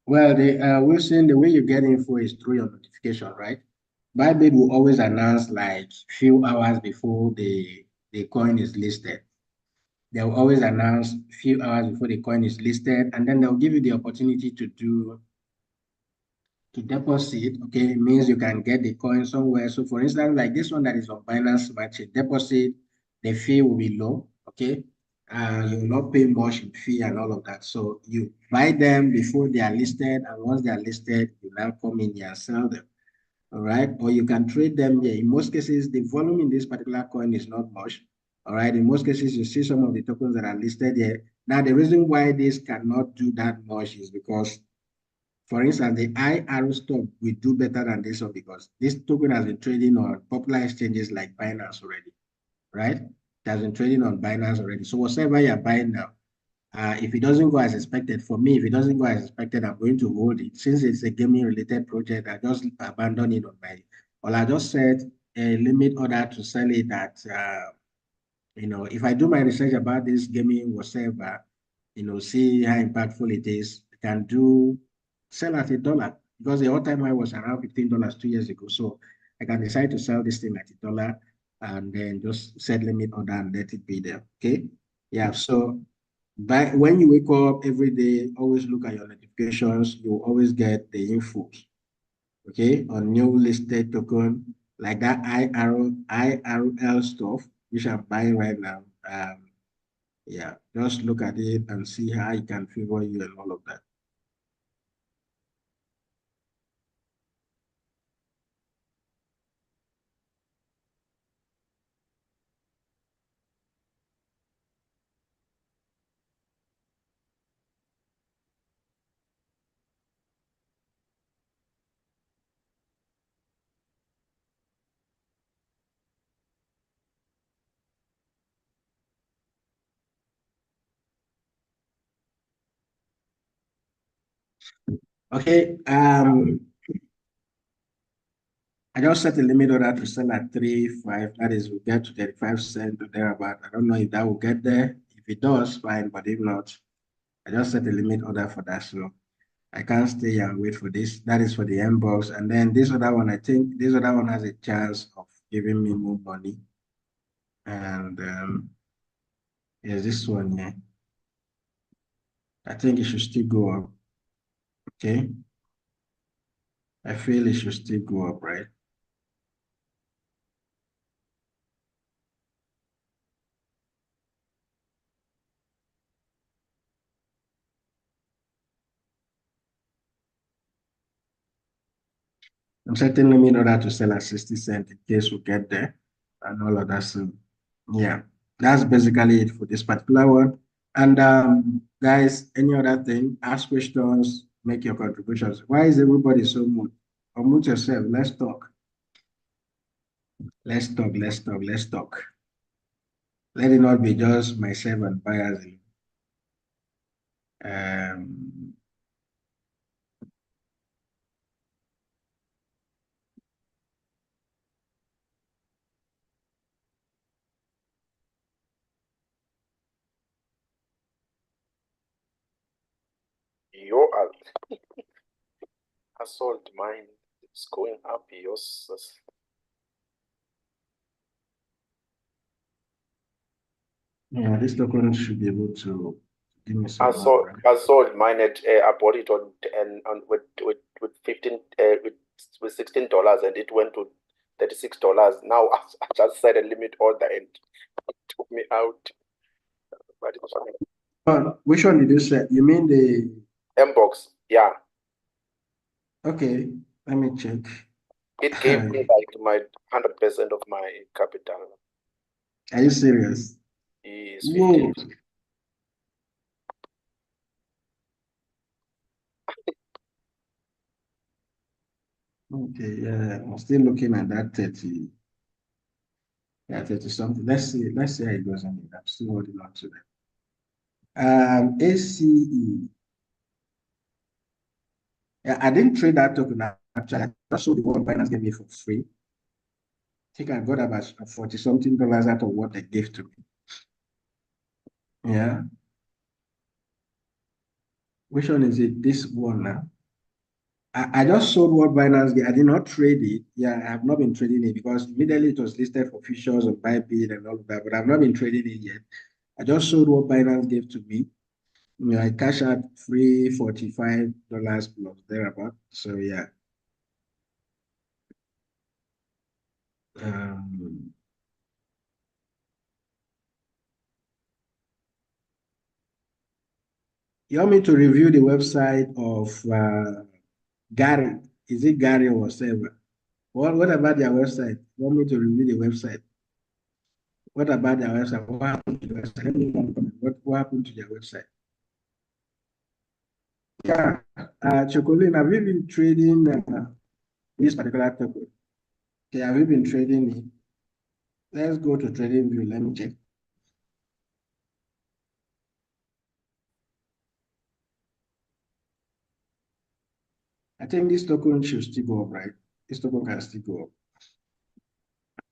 Well, Wilson, the way you get info is through your notification, right? Bybit will always announce like few hours before the coin is listed. They will always announce few hours before the coin is listed, and then they'll give you the opportunity to deposit. Okay, it means you can get the coin somewhere. So for instance, like this one that is on Binance Smart Chain, deposit, the fee will be low. Okay, you will not pay much in fee and all of that. So you buy them before they are listed, and once they are listed, you now come in here and sell them. All right, or you can trade them here. In most cases, the volume in this particular coin is not much. All right, in most cases, you see some of the tokens that are listed here. Now, the reason why this cannot do that much is because, for instance, the IR stock will do better than this one because this token has been trading on popular exchanges like Binance already, right? It has been trading on Binance already. So whatever you're buying now, if it doesn't go as expected, for me, if it doesn't go as expected, I'm going to hold it. Since it's a gaming related project, I just abandon it on my, well, I just set a limit order to sell it at, if I do my research about this gaming whatever, see how impactful it is, I can sell at $1 because the all-time high was around $15 2 years ago. So I can decide to sell this thing at $1 and then just set limit order and let it be there. Okay. Yeah. So when you wake up every day, always look at your notifications. You always get the info, okay, on new listed token like that IRL stuff, which I'm buying right now. Yeah, just look at it and see how it can favor you and all of that. Okay, I just set a limit order to sell at 3.5. That is, we get to 35 cents or thereabout. I don't know if that will get there. If it does, fine, but if not, I just set a limit order for that. So I can't stay and wait for this. That is for the M box. And then this other one, I think this other one has a chance of giving me more money. And yes, this one, yeah. I think it should still go up. Okay. I feel it should still go up, right? I'm setting limit order to sell at 60 cents in case we get there and all of that. So yeah, that's basically it for this particular one. And guys, any other thing, ask questions, make your contributions. Why is everybody so mute? Unmute yourself. Let's talk. Let's talk. Let's talk. Let's talk. Let it not be just myself and buyers. Um, Your assault mine is going up. Yours. yeah, this token should be able to give me some more, right? I sold mine at I bought it on with 15 with $16 and it went to $36. Now I just set a limit order and it took me out. But it's fine. Which one did you say? You mean the M-box, yeah. Okay, let me check. It gave me like my 100% of my capital. Are you serious? Is Whoa. Okay, yeah, I'm still looking at that 30. Yeah, 30 something. Let's see how it goes on it. I'm still holding on to that. ACE. Yeah, I didn't trade that token actually. I just sold the one Binance gave me for free. I think I got about 40 something dollars out of what they gave to me. Yeah. Which one is it? This one now. I just sold what Binance gave. I did not trade it. Yeah, I have not been trading it because immediately it was listed for futures on bybit and all of that, but I've not been trading it yet. I just sold what Binance gave to me. You know, I cash out free $45 plus thereabout. So yeah. Um, you want me to review the website of Gary? Is it Gary or whatever? What about their website? You want me to review the website? What about their website? What happened to the website? Let me know. What happened to their website? Yeah, Chocolate, have you been trading this particular token? Okay, have you been trading it? Let's go to trading view. Let me check. I think this token should still go up, right? This token can still go up.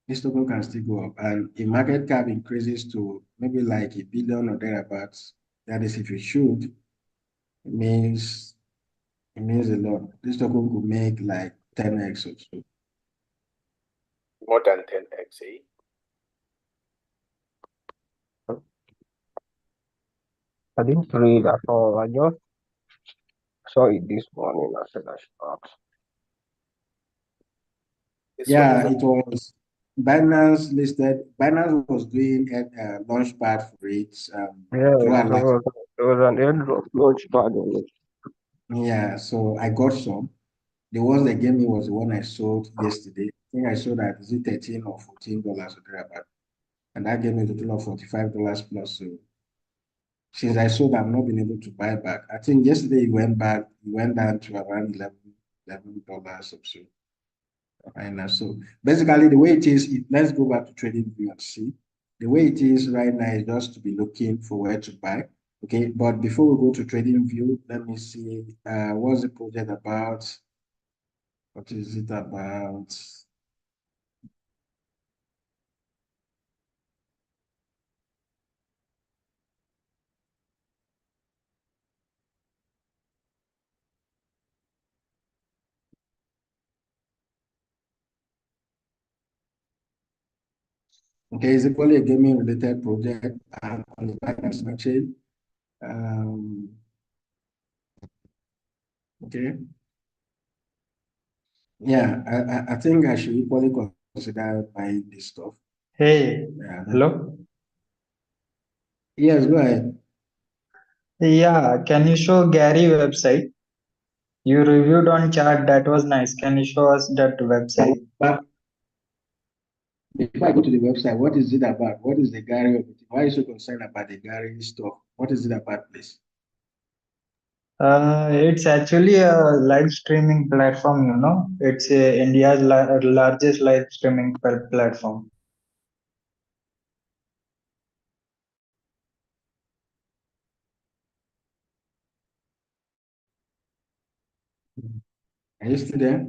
This token can still go up. And if market cap increases to maybe like a billion or thereabouts, that is if it should, it means a lot. This token could make like 10x or so. more than 10x, eh? I didn't read at all. I just saw it this morning. I said I should ask. Yeah, it was Binance was doing a launch pad for it. Yeah, Throughout last. there was an airdrop launch pad on it. Yeah, so I got some. The ones they gave me was the one I sold yesterday. I think I sold at, is it 13 or $14 or thereabout. And that gave me a total of $45 plus. So since I sold, I've not been able to buy back. I think yesterday it went down to around $11 or so. Right now. So basically the way it is, let's go back to trading view and see. The way it is right now is just to be looking for where to buy. Okay, but before we go to trading view, let me see what's the project about? What is it about? Okay, it's equally a gaming related project on the Binance chain. Okay. Yeah, I think I should equally consider buying this stuff. Hey, Yeah. hello? Yes, go ahead. Yeah, can you show Gary website? You reviewed on chart, that was nice. Can you show us that website? But before I go to the website, what is it about? What is the Gary of it? Why are you so concerned about the Gary stuff? What is it about, please? It's actually a live streaming platform, you know. It's India's largest live streaming platform. Are you still there?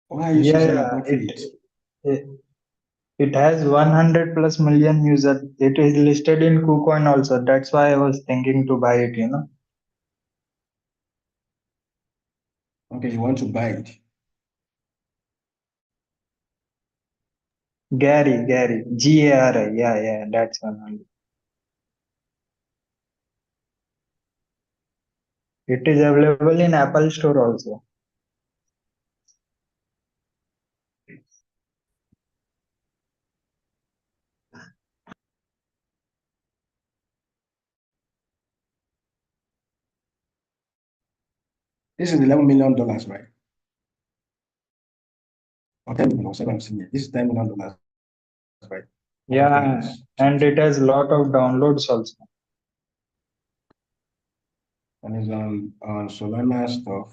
Why are you so Yeah, concerned yeah, about it? it, it has 100 plus million users. It is listed in KuCoin also. That's why I was thinking to buy it, you know. Okay, you want to buy it. Gary, Gari. Yeah, yeah, that's one. It is available in Apple Store also. This is $11 million, right? Or 10 million, whatever I'm seeing here. This is $10 million, right? Market cap Yeah, is and it has lot of downloads also. and it's on Solana stuff.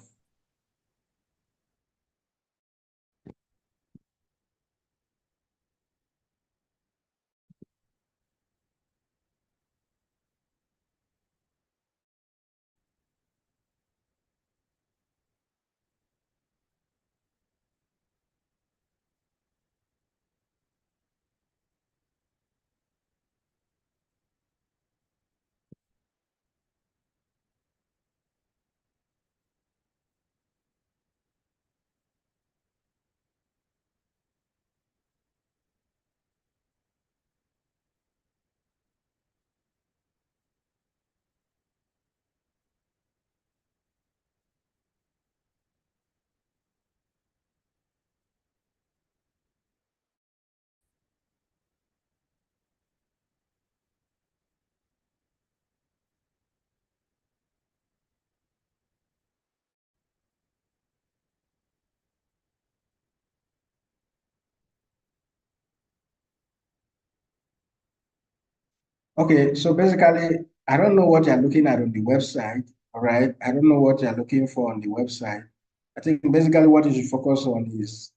Okay, so basically, I don't know what you're looking at on the website, all right? I don't know what you're looking for on the website. I think basically what you should focus on is,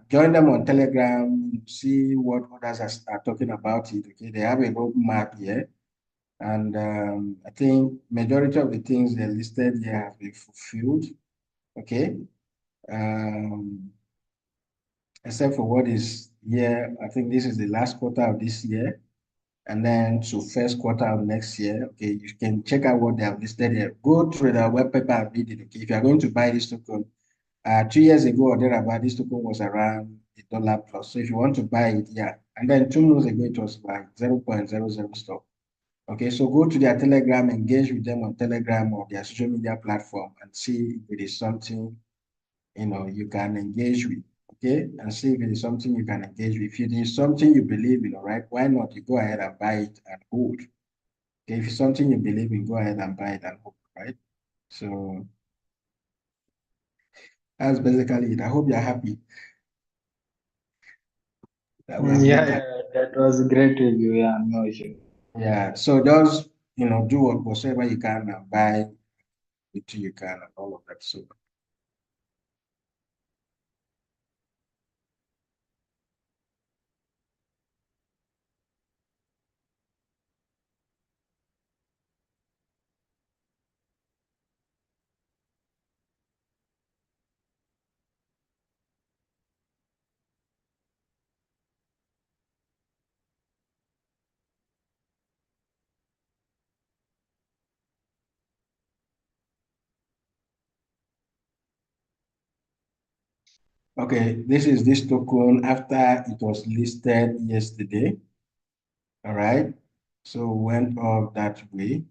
join them on Telegram, see what others are talking about it, okay? They have a roadmap here, and I think majority of the things they listed here have been fulfilled, okay? Um, except for what is here, I think this is the last quarter of this year and then to first quarter of next year. Okay, you can check out what they have listed here. Go through the web paper and read it. Okay, if you are going to buy this token, 2 years ago or thereabout, this token was around $1 plus. So if you want to buy it, yeah. And then 2 months ago, it was like 0.00 stock. Okay, so go to their Telegram, engage with them on Telegram or their social media platform and see if it is something you can engage with, okay, and see if it is something you can engage with. If it is something you believe in, all right, why not you go ahead and buy it and hold? Okay, if it's something you believe in, go ahead and buy it and hold, right? So that's basically it. I hope you're happy that we have Yeah, looked at. yeah, that was a great review. Yeah, no issue. Yeah, so just do whatsoever you can and buy it you can and all of that. So Okay, this is this token after it was listed yesterday. All right. So went up that way.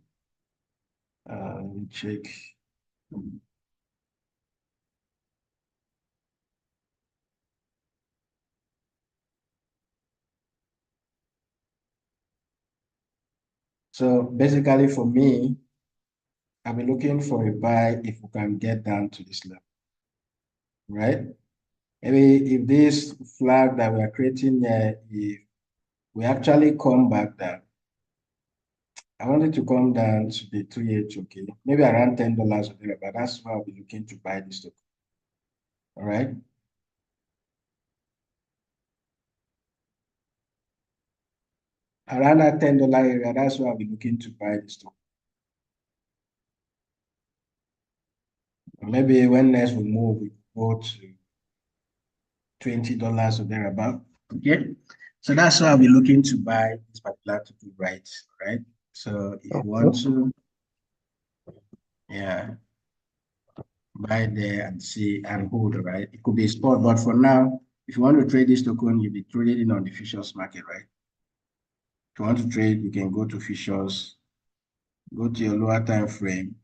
Let me check. So basically for me, I'll be looking for a buy if we can get down to this level, right? Maybe if this flag that we are creating here, if we actually come back down, I want it to come down to the 3H, okay? Maybe around $10 or there, but that's why I'll be looking to buy this token. All right. Around that $10 area, that's why I'll be looking to buy this token. Maybe when next we move, we go to $20 or thereabout. Okay. So that's why I'll be looking to buy this particular token, right? Right. So if you want to, yeah, buy there and see and hold, right? It could be a spot, but for now, if you want to trade this token, you'll be trading on the futures market, right? If you want to trade, you can go to futures, go to your lower time frame.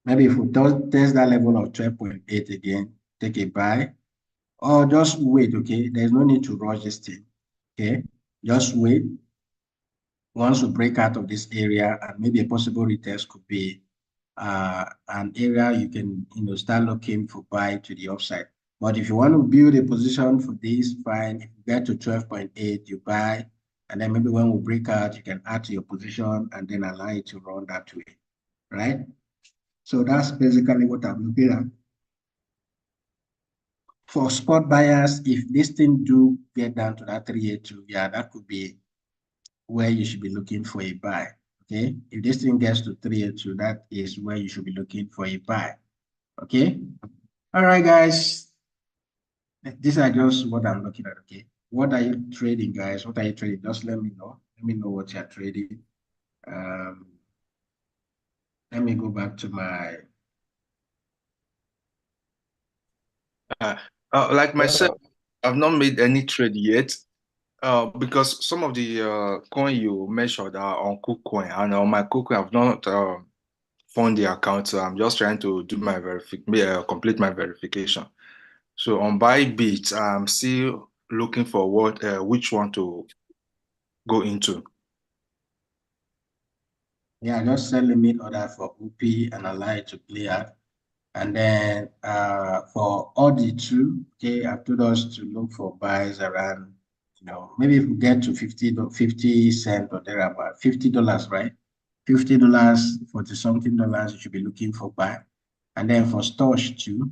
Maybe if we test that level of 12.8 again, take a buy, or just wait, okay? There's no need to rush this thing, okay? Just wait. Once we break out of this area, and maybe a possible retest could be an area you can start looking for buy to the upside. But if you want to build a position for this, fine. If you get to 12.8, you buy, and then maybe when we break out, you can add to your position and then allow it to run that way, right? So that's basically what I'm looking at. For spot buyers, if this thing do get down to that 382, yeah, that could be where you should be looking for a buy. Okay, if this thing gets to 382, that is where you should be looking for a buy. Okay, all right, guys. These are just what I'm looking at. Okay, what are you trading, guys? What are you trading? Just let me know. Let me know what you're trading. Let me go back to my. Like myself, I've not made any trade yet. Because some of the coin you mentioned are on KuCoin, and on my KuCoin, I've not found the account. So I'm just trying to do my complete my verification. So on Bybit, I'm still looking for which one to go into. Yeah, just set limit order for OP and allow it to play out. And then for all the two, okay, I've told us to look for buys around, maybe if we get to 50 cents or thereabout, $50, right? $50, 40 something dollars, you should be looking for buy. And then for storage too,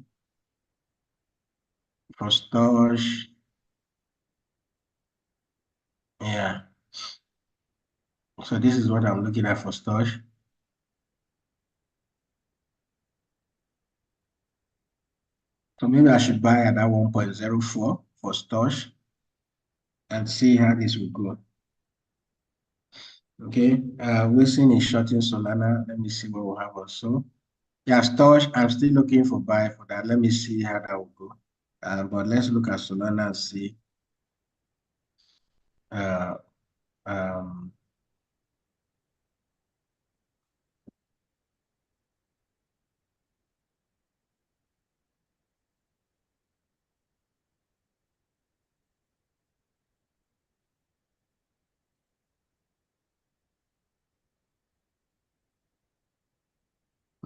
for storage, yeah. So this is what I'm looking at for storage. So maybe I should buy at that 1.04 for storage and see how this will go. Okay, Wilson is shorting Solana. Let me see what we have also. Yeah, storage. I'm still looking for buy for that. Let me see how that will go. But let's look at Solana and see. Uh, um,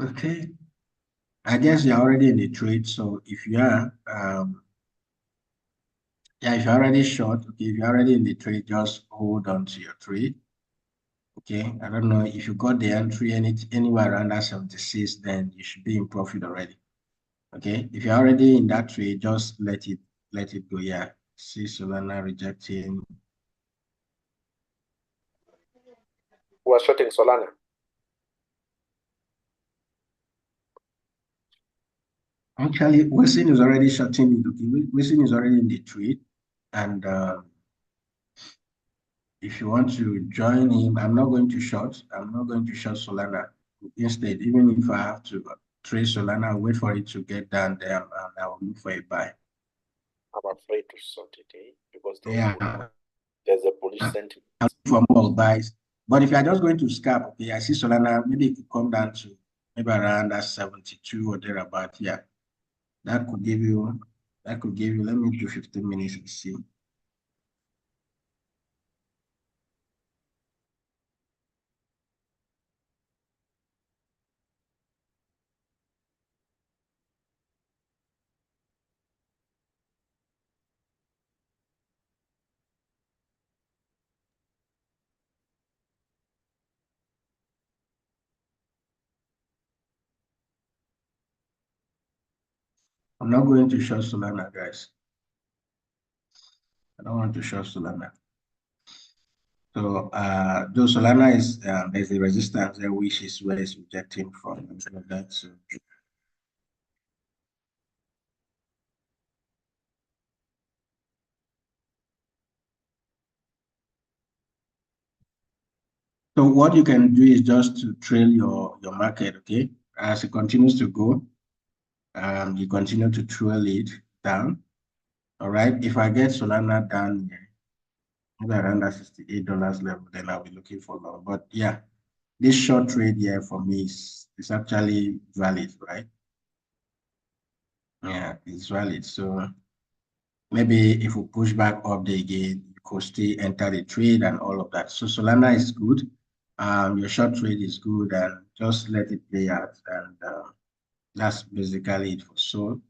okay, I guess you're already in the trade. So if you are, yeah, if you're already short, okay, if you're already in the trade, just hold on to your trade. Okay, I don't know if you got the entry anywhere around that 76, then you should be in profit already. Okay, if you're already in that trade, just let it go. Yeah, see Solana rejecting. We're shorting Solana. Actually, Wilson is already shorting it. Okay, Wilson is already in the trade, and if you want to join him, I'm not going to short. I'm not going to short Solana. Instead, even if I have to trade Solana, I'll wait for it to get down there, and I will look for a buy. I'm afraid to short it, because Yeah, there's a bullish sentiment. I'll look for more buys. But if you're just going to scalp, okay, I see Solana, maybe it could come down to maybe around that 72 or thereabout. Yeah, that could give you, let me do 15 minutes and see. I'm not going to short Solana, guys. I don't want to short Solana. So, though Solana is, there's a resistance there, which is where it's rejecting from, and so that. So what you can do is just to trail your market, okay? As it continues to go, you continue to trail it down. All right. If I get Solana down here, maybe around that $68 level, then I'll be looking for long. But yeah, this short trade here for me is actually valid, right? Yeah, it's valid. So maybe if we push back up there again, you could still enter the trade and all of that. So Solana is good. Your short trade is good, and just let it play out. And that's basically it for Sol.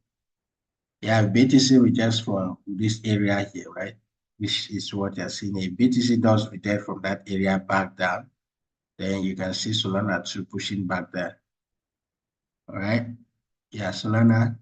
Yeah, BTC rejects from this area here, right? Which is what you're seeing. If BTC does reject from that area back down, then you can see Solana too pushing back there. All right. Yeah, Solana.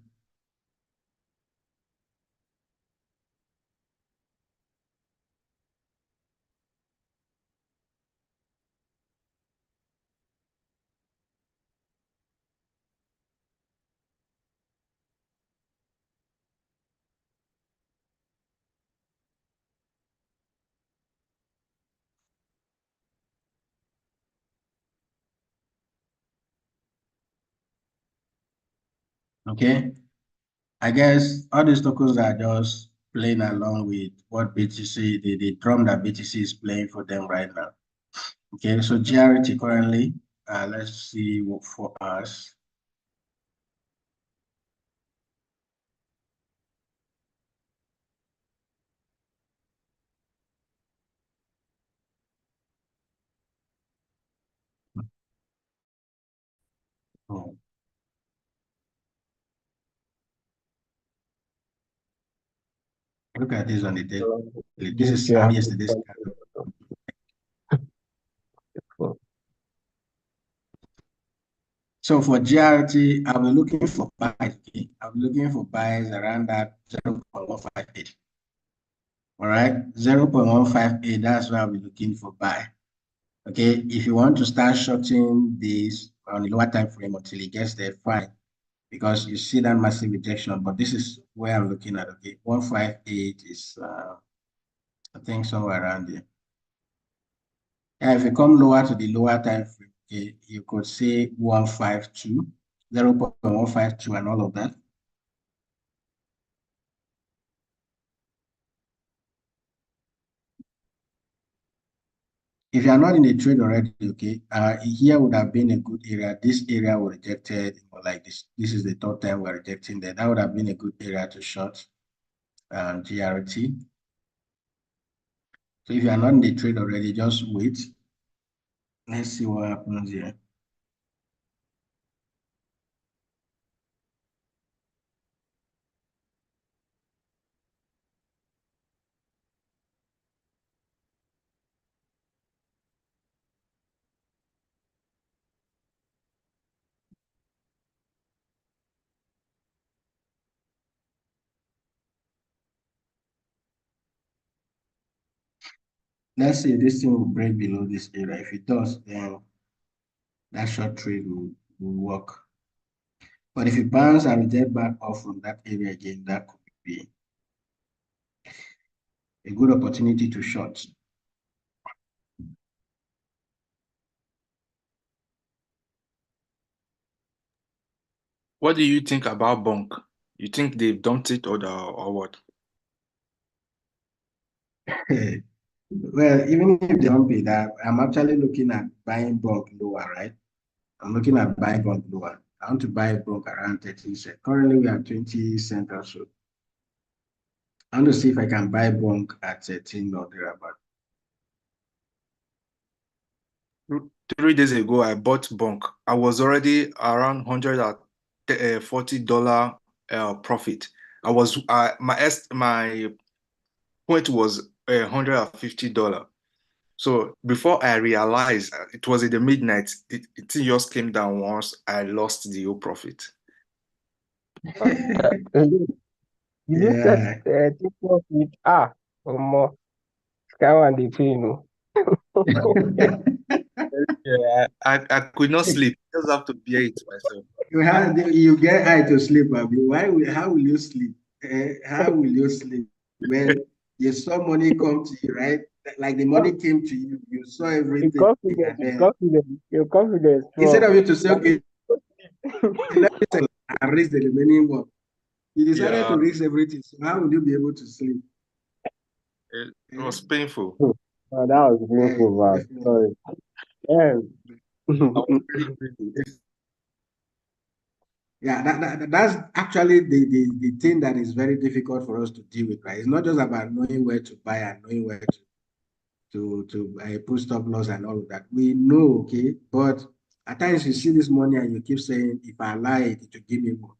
Okay. I guess all these tokens are just playing along with what BTC, the drum that BTC is playing for them right now. Okay, so GRT currently, let's see what for us. Oh, look at this on the daily. This is Yeah. yesterday's. So for GRT, I'll be looking for buys. Okay? I'll be looking for buys around that 0.158. All right, 0.158. That's why I'll be looking for buy. Okay, if you want to start shorting this on a lower time frame until it gets there, fine. Because you see that massive rejection, but this is where I'm looking at. Okay, 158 is I think somewhere around there. And if you come lower to the lower time frame, okay, you could say 152, 0.152 and all of that. If you are not in a trade already, okay, here would have been a good area. This area was rejected, like this. This is the third time we're rejecting that. That would have been a good area to short GRT. So if you are not in the trade already, just wait. Let's see what happens here. Let's say this thing will break below this area. If it does, then that short trade will work. But if it bounce and reject back off from that area again, that could be a good opportunity to short. What do you think about Bonk? You think they've dumped it or what? Well, even if they don't pay that, I'm actually looking at buying bulk lower, right? I'm looking at buying bulk lower. I want to buy bulk around 30 cents. Currently, we are 20 cents or so. I want to see if I can buy bulk at 13 or thereabout. 3 days ago, I bought Bonk. I was already around $140 profit. My point was $150. So before I realized it was in the midnight, it just came down once. I lost the whole profit. You just Yeah. take profit. More. Sky one the pay no. Yeah, I could not sleep. I just have to bear it myself. You get high to sleep, Abi. How will you sleep? How will you sleep when you saw money come to you, right? Like the money came to you, you saw everything, and then Your confidence instead strong. of you to say, okay, let me sell and raise the remaining one, you decided to Yeah, risk everything. So how will you be able to sleep? it was painful. Oh, that was Yeah, painful, man. definitely. Sorry. Yeah. I was really greedy. Yeah, that's actually the thing that is very difficult for us to deal with, right? It's not just about knowing where to buy and knowing where to put stop loss and all of that. We know, okay, but at times you see this money and you keep saying, if I allow it, it will give me more,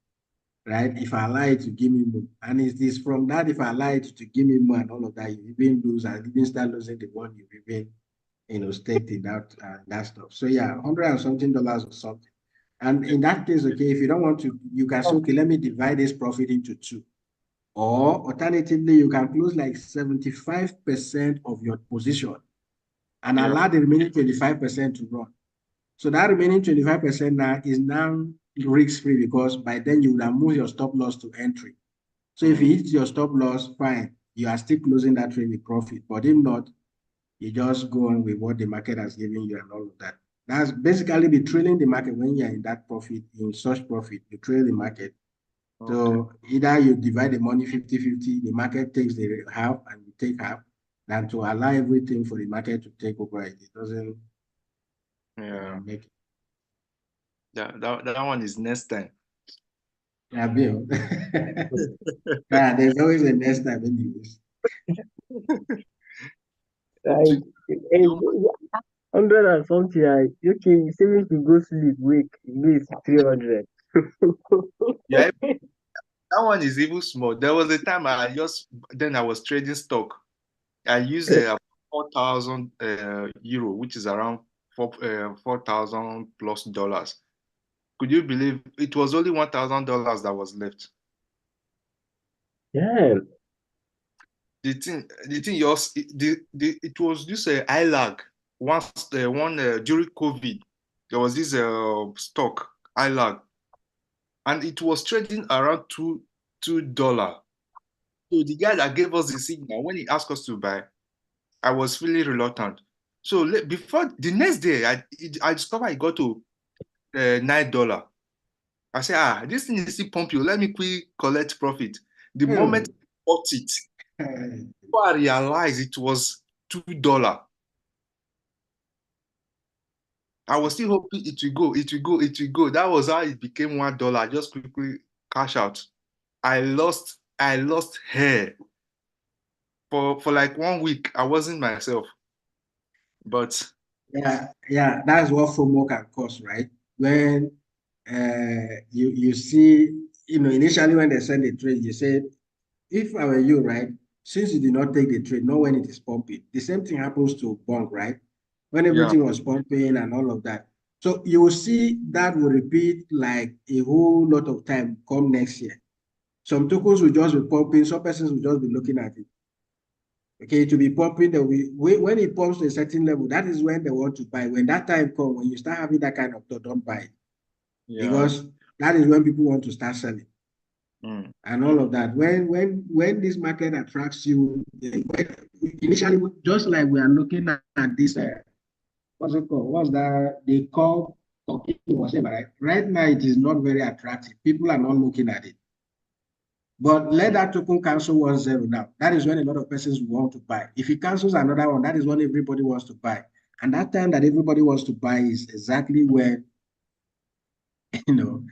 right? If I allow it to give me more, and it is from that, if I allow it to give me more and all of that, you even lose and even start losing the one you've even, staked in that stuff. So yeah, $100 and something or something. And in that case, okay, if you don't want to, you can say, okay, let me divide this profit into two. Or alternatively, you can close like 75% of your position and Yeah. allow the remaining 25% to run. So that remaining 25% now is now risk-free because by then you would have moved your stop loss to entry. So if you hit your stop loss, fine, you are still closing that trade with profit. But if not, you just go on with what the market has given you and all of that. That's basically be trailing the market when you're in that profit, in such profit, you trail the market. Okay. So either you divide the money 50-50, the market takes the half and you take half, than to allow everything for the market to take over. It doesn't Yeah. make That one is next time. yeah, Bill. Yeah, there's always a next time anyways. Like, hey, 100 and something. Okay, saving to go sleep, wake, this 300. Yeah, that one is even small. There was a time I was trading stock. I used 4,000 euro, which is around 4,000 plus dollars. Could you believe it was only $1,000 that was left? Yeah, The thing, it was just a high lag. Once one during COVID, there was this stock high lag, and it was trading around $2. So the guy that gave us the signal when he asked us to buy, I was feeling reluctant. So before the next day, I discovered I got to $9. I said, this thing is still pumping. Let me quick collect profit. The moment I bought it, before I realized it was $2. I was still hoping it will go, it will go, it will go. That was how it became $1. I just quickly cash out. I lost hair for like 1 week. I wasn't myself. But Yeah, that's what FOMO can cause, right? When you see, initially when they send a trade, you said, if I were you, right, since you did not take the trade, not when it is pumping, the same thing happens to bond, right? When yeah, everything was pumping and all of that. So you will see that will repeat like a whole lot of time come next year. Some tokens will just be pumping, some persons will just be looking at it. Okay, to be pumping, when it pumps to a certain level, that is when they want to buy. When that time comes, when you start having that kind of thought, don't buy it. yeah, Because that is when people want to start selling. Mm. And all of that. When this market attracts you, initially, just like we are looking at this, what's it called? What's that? They call whatever, right? Right now, it is not very attractive. People are not looking at it. But let that token cancel 1-0 now. That is when a lot of persons want to buy. If it cancels another one, that is when everybody wants to buy. And that time that everybody wants to buy is exactly when, you know,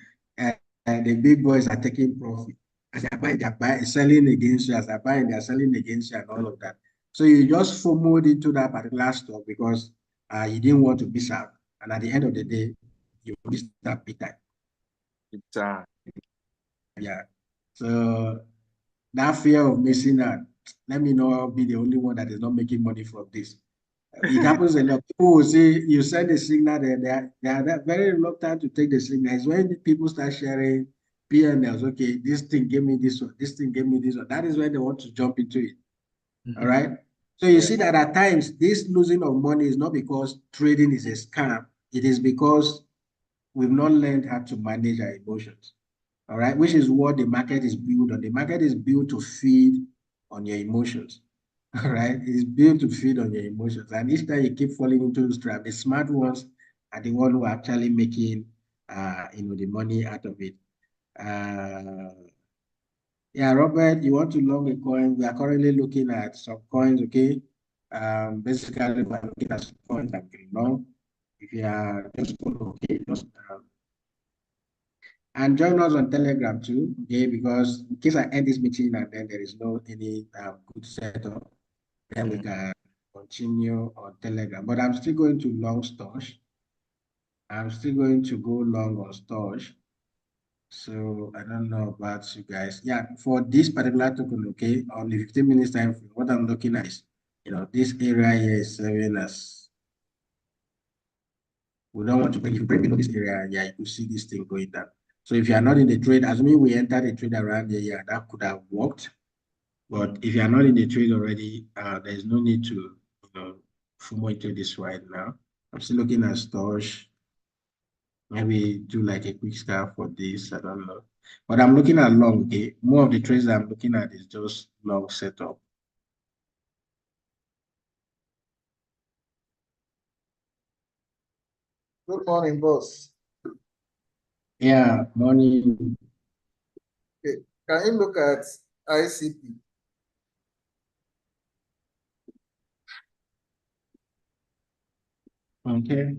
the big boys are taking profit. As they're buying, selling against you, as they're buying, they're selling against you, and all of that. So you just FOMOed into that particular stock because you didn't want to miss out. And at the end of the day, you missed that big time. It's Yeah. So that fear of missing out, let me not be the only one that is not making money from this. It happens a lot. People will say you send a signal, they are very reluctant to take the signal. It's when people start sharing PNLs. Okay, this thing gave me this one, this thing gave me this one. That is when they want to jump into it. All right. So you see that at times this losing of money is not because trading is a scam. It is because we've not learned how to manage our emotions. All right, which is what the market is built on. The market is built to feed on your emotions. All right, it is built to feed on your emotions. And each time you keep falling into this trap, the smart ones are the ones who are actually making the money out of it. Yeah, Robert, you want to long a coin? We are currently looking at some coins, okay? Basically, we're looking at some coins that can long. If you are just follow, okay, just and join us on Telegram too, okay? Because in case I end this meeting and then there is no any good setup, then we can continue on Telegram. But I'm still going to long Storch. I'm still going to go long on Storch. So I don't know about you guys. Yeah, for this particular token, okay, on the 15 minutes time frame, what I'm looking at is, this area here is serving as, we don't want to break, if you break below this area, yeah, you could see this thing going down. So if you are not in the trade, assuming we enter the trade around there, yeah, that could have worked. But if you are not in the trade already, there's no need to, FOMO into this right now. I'm still looking at Storch. Maybe do like a quick scan for this. I don't know. But I'm looking at long, okay? More of the trades I'm looking at is just long setup. Good morning, boss. Yeah, morning. Okay. Can you look at ICP? Okay.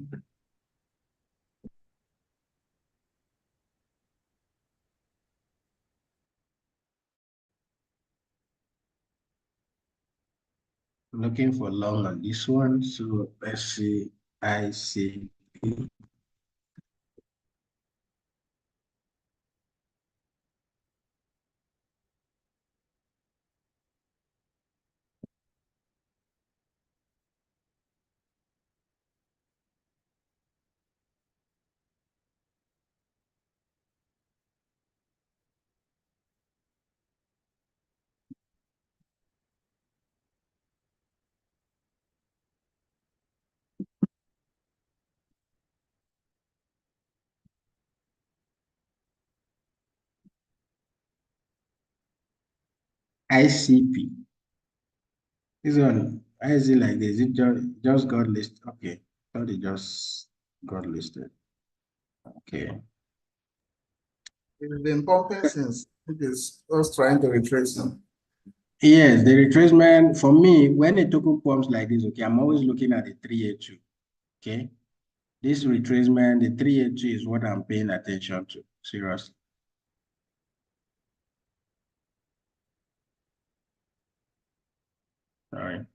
Looking for long on this one. So let's see ICP. ICP. This one, why is it like this? It just got listed. Okay. Thought it just got listed. Okay. It's been pumping since. It is just trying to retrace them. Yes, the retracement for me, when a token pumps like this, okay, I'm always looking at the 382. Okay. This retracement, the 382 is what I'm paying attention to. Seriously. All right.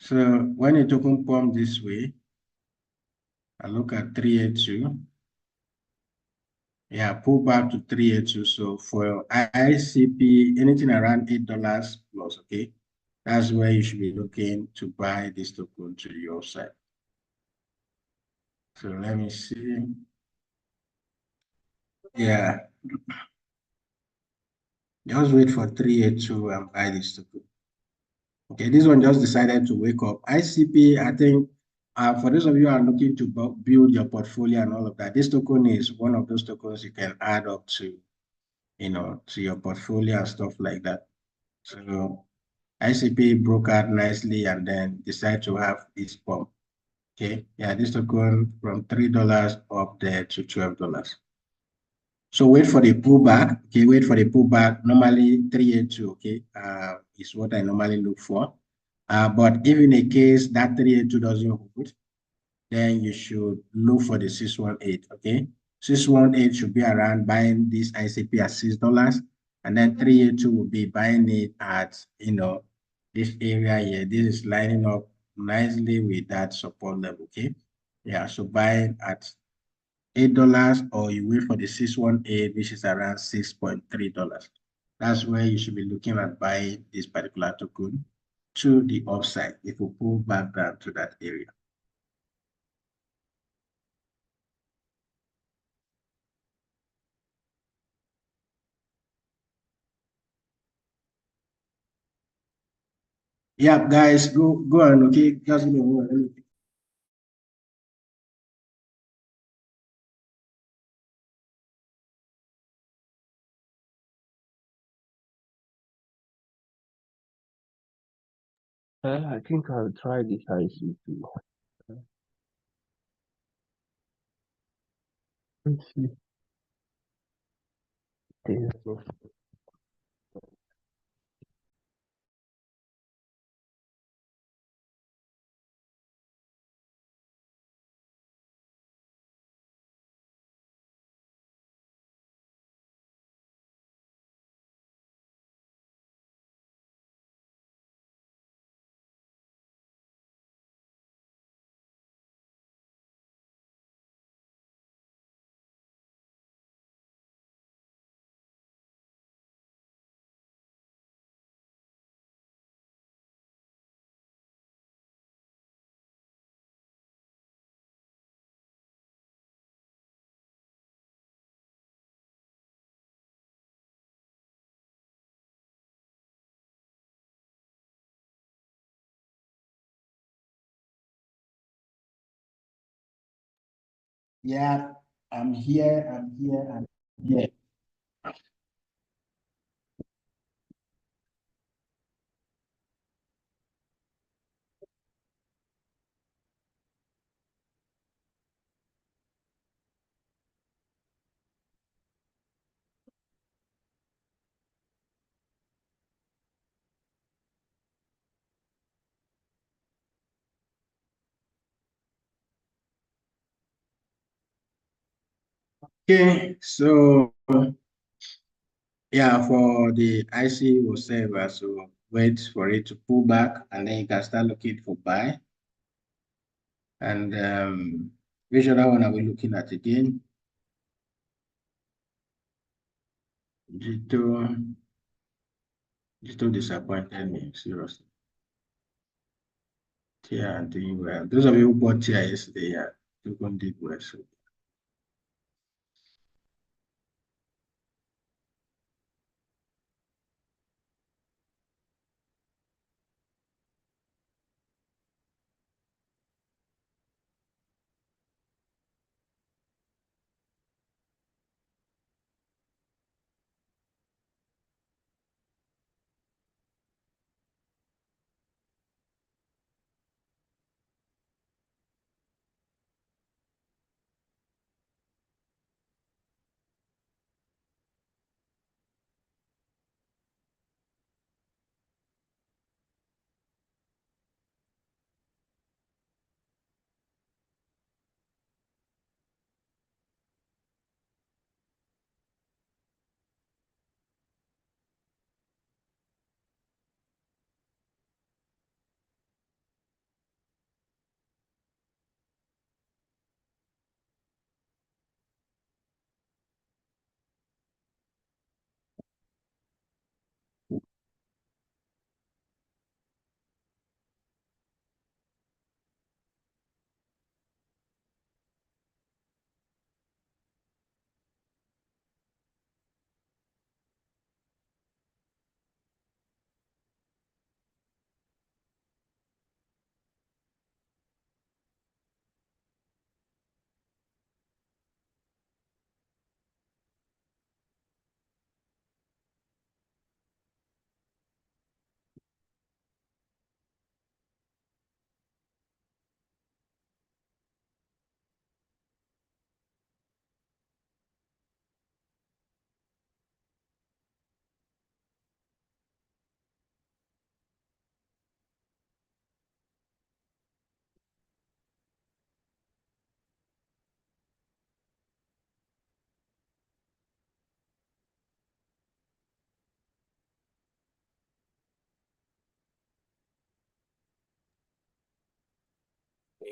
So when a token pump this way, I look at 382. Yeah, pull back to 382. So for ICP, anything around $8 plus, okay? That's where you should be looking to buy this token to your side. So let me see. Yeah. Just wait for 382 and buy this token. Okay, this one just decided to wake up. ICP, I think For those of you who are looking to build your portfolio and all of that, this token is one of those tokens you can add up to, to your portfolio and stuff like that. So ICP broke out nicely and then decided to have this pump. Okay, yeah, this token from $3 up there to $12. So wait for the pullback. Okay, wait for the pullback. Normally 382, okay, is what I normally look for. But if in a case that 382 doesn't hold, then you should look for the 618, okay? 618 should be around buying this ICP at $6, and then 382 will be buying it at, this area here. This is lining up nicely with that support level, okay? Yeah, so buy at $8, or you wait for the 618, which is around $6.3. That's where you should be looking at buying this particular token to the upside if we pull back down to that area. Yeah, guys, go on, okay? Just give me a moment. I think I'll try this ICP. Let's see. Yeah, I'm here, I'm here. Okay, so yeah, for the IC will serve as to wait for it to pull back, and then you can start looking for buy. And which other one are we looking at again? G2 disappointed me, seriously. TIA doing well. Those of you who bought TIA yesterday, yeah, Token did well. So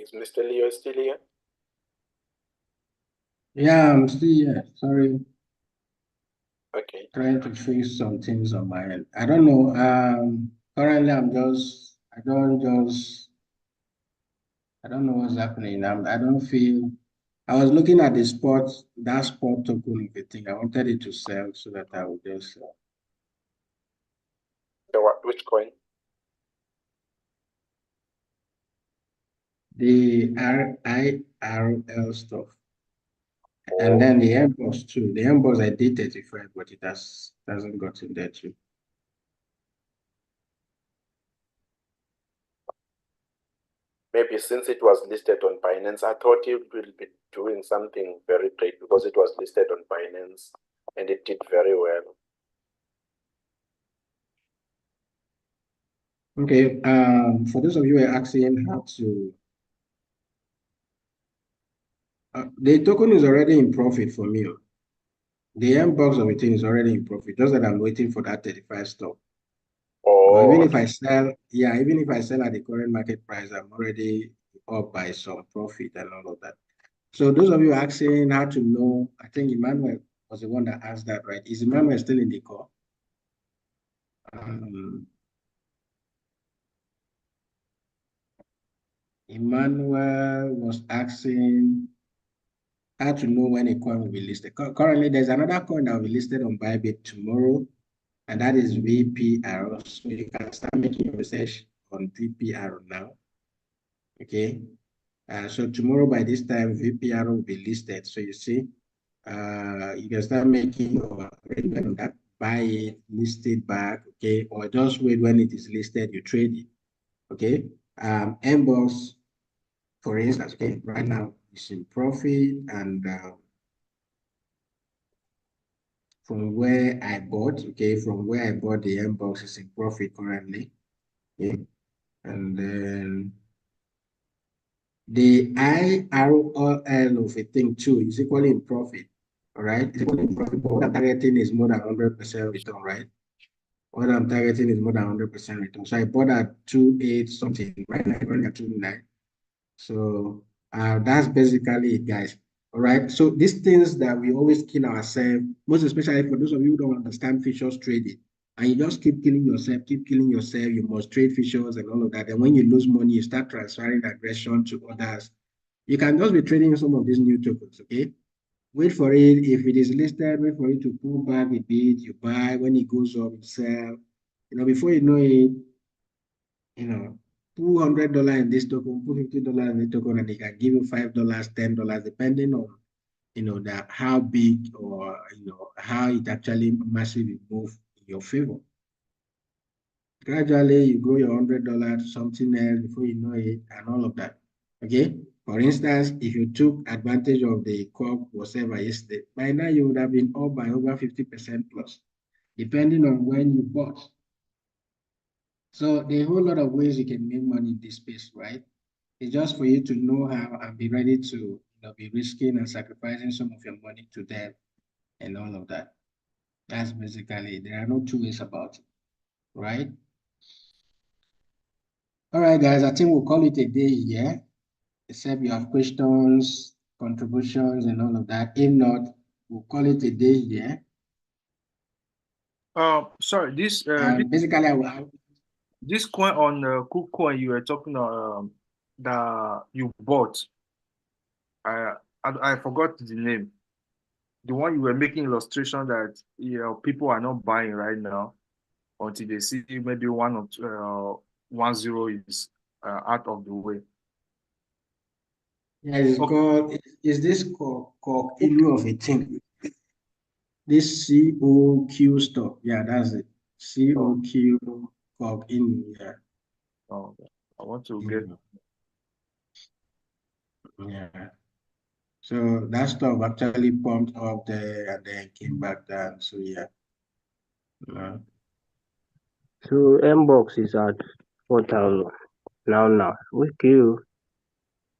Is Mr. Leo still here? Yeah, I'm still here. Sorry, Okay. trying to fix some things on my end. I don't know. Currently I don't know what's happening. I don't feel. I was looking at that spot token of the thing. I wanted it to sell so that I would just The what? Which coin? the RIRL stuff. And Oh, then the M-Boss too. The M-Boss I did 35, but it hasn't gotten there too. maybe since it was listed on Binance, I thought it will be doing something very great because it was listed on Binance and it did very well. Okay, for those of you who are asking how to, the token is already in profit for me. The M-Box of the thing is already in profit, just that I'm waiting for that 35 stop. But even Oh, if I sell, yeah, even if I sell at the current market price, I'm already up by some profit and all of that. So those of you asking how to know, I think Emmanuel was the one that asked that, right? Is Emmanuel still in the call? Emmanuel was asking how to know when a coin will be listed. Currently, there's another coin that will be listed on bybit tomorrow, and that is VPR. So you can start making your research on VPR now. Okay. So tomorrow by this time, VPR will be listed. So you see, you can start making your arrangement on that, buy it, list it back, okay, or just wait when it is listed, you trade it. Okay. MBOS, for instance, okay, right now it's in profit, and from where I bought, okay, from where I bought the MBOS is in profit currently. Okay. And then the IROL of a thing too is equally in profit. All right, it's equally in profit, but what I'm targeting is more than 100% return, right? What I'm targeting is more than 100% return. So I bought at 2.8 something, right now, running at 2.9. So that's basically it, guys. All right. So these things that we always kill ourselves, most especially for those of you who don't understand futures trading, and you just keep killing yourself, you must trade futures and all of that. And when you lose money, you start transferring aggression to others. You can just be trading some of these new tokens, okay? Wait for it. If it is listed, wait for it to pull back a bit, you buy. When it goes up, you sell. Before you know it, $200 in this token, put $50 in this token, and they can give you $5, $10, depending on that how big, or how it actually massively move in your favor. Gradually, you grow your $100 to something else before you know it, and all of that. Okay. For instance, if you took advantage of the corp whatever yesterday, by now you would have been up by over 50% plus, depending on when you bought. So there are a whole lot of ways you can make money in this space, right? It's just for you to know how and be ready to be risking and sacrificing some of your money to them and all of that. That's basically it. There are no two ways about it, right? All right, guys, I think we'll call it a day here, except you have questions, contributions, and all of that. If not, we'll call it a day here. Sorry, Basically, this coin on KuCoin you were talking that you bought. I forgot the name. The one you were making illustration that people are not buying right now until they see maybe 1 or 0 is out of the way. yeah, it's called, is this called Inu of a thing? This COQ stuff. Yeah, that's it. COQ called Inu, yeah. Oh, I want to get. Yeah. So that stuff actually pumped up there and then came back down. So yeah. So M-Box is at 4,000 now. We kill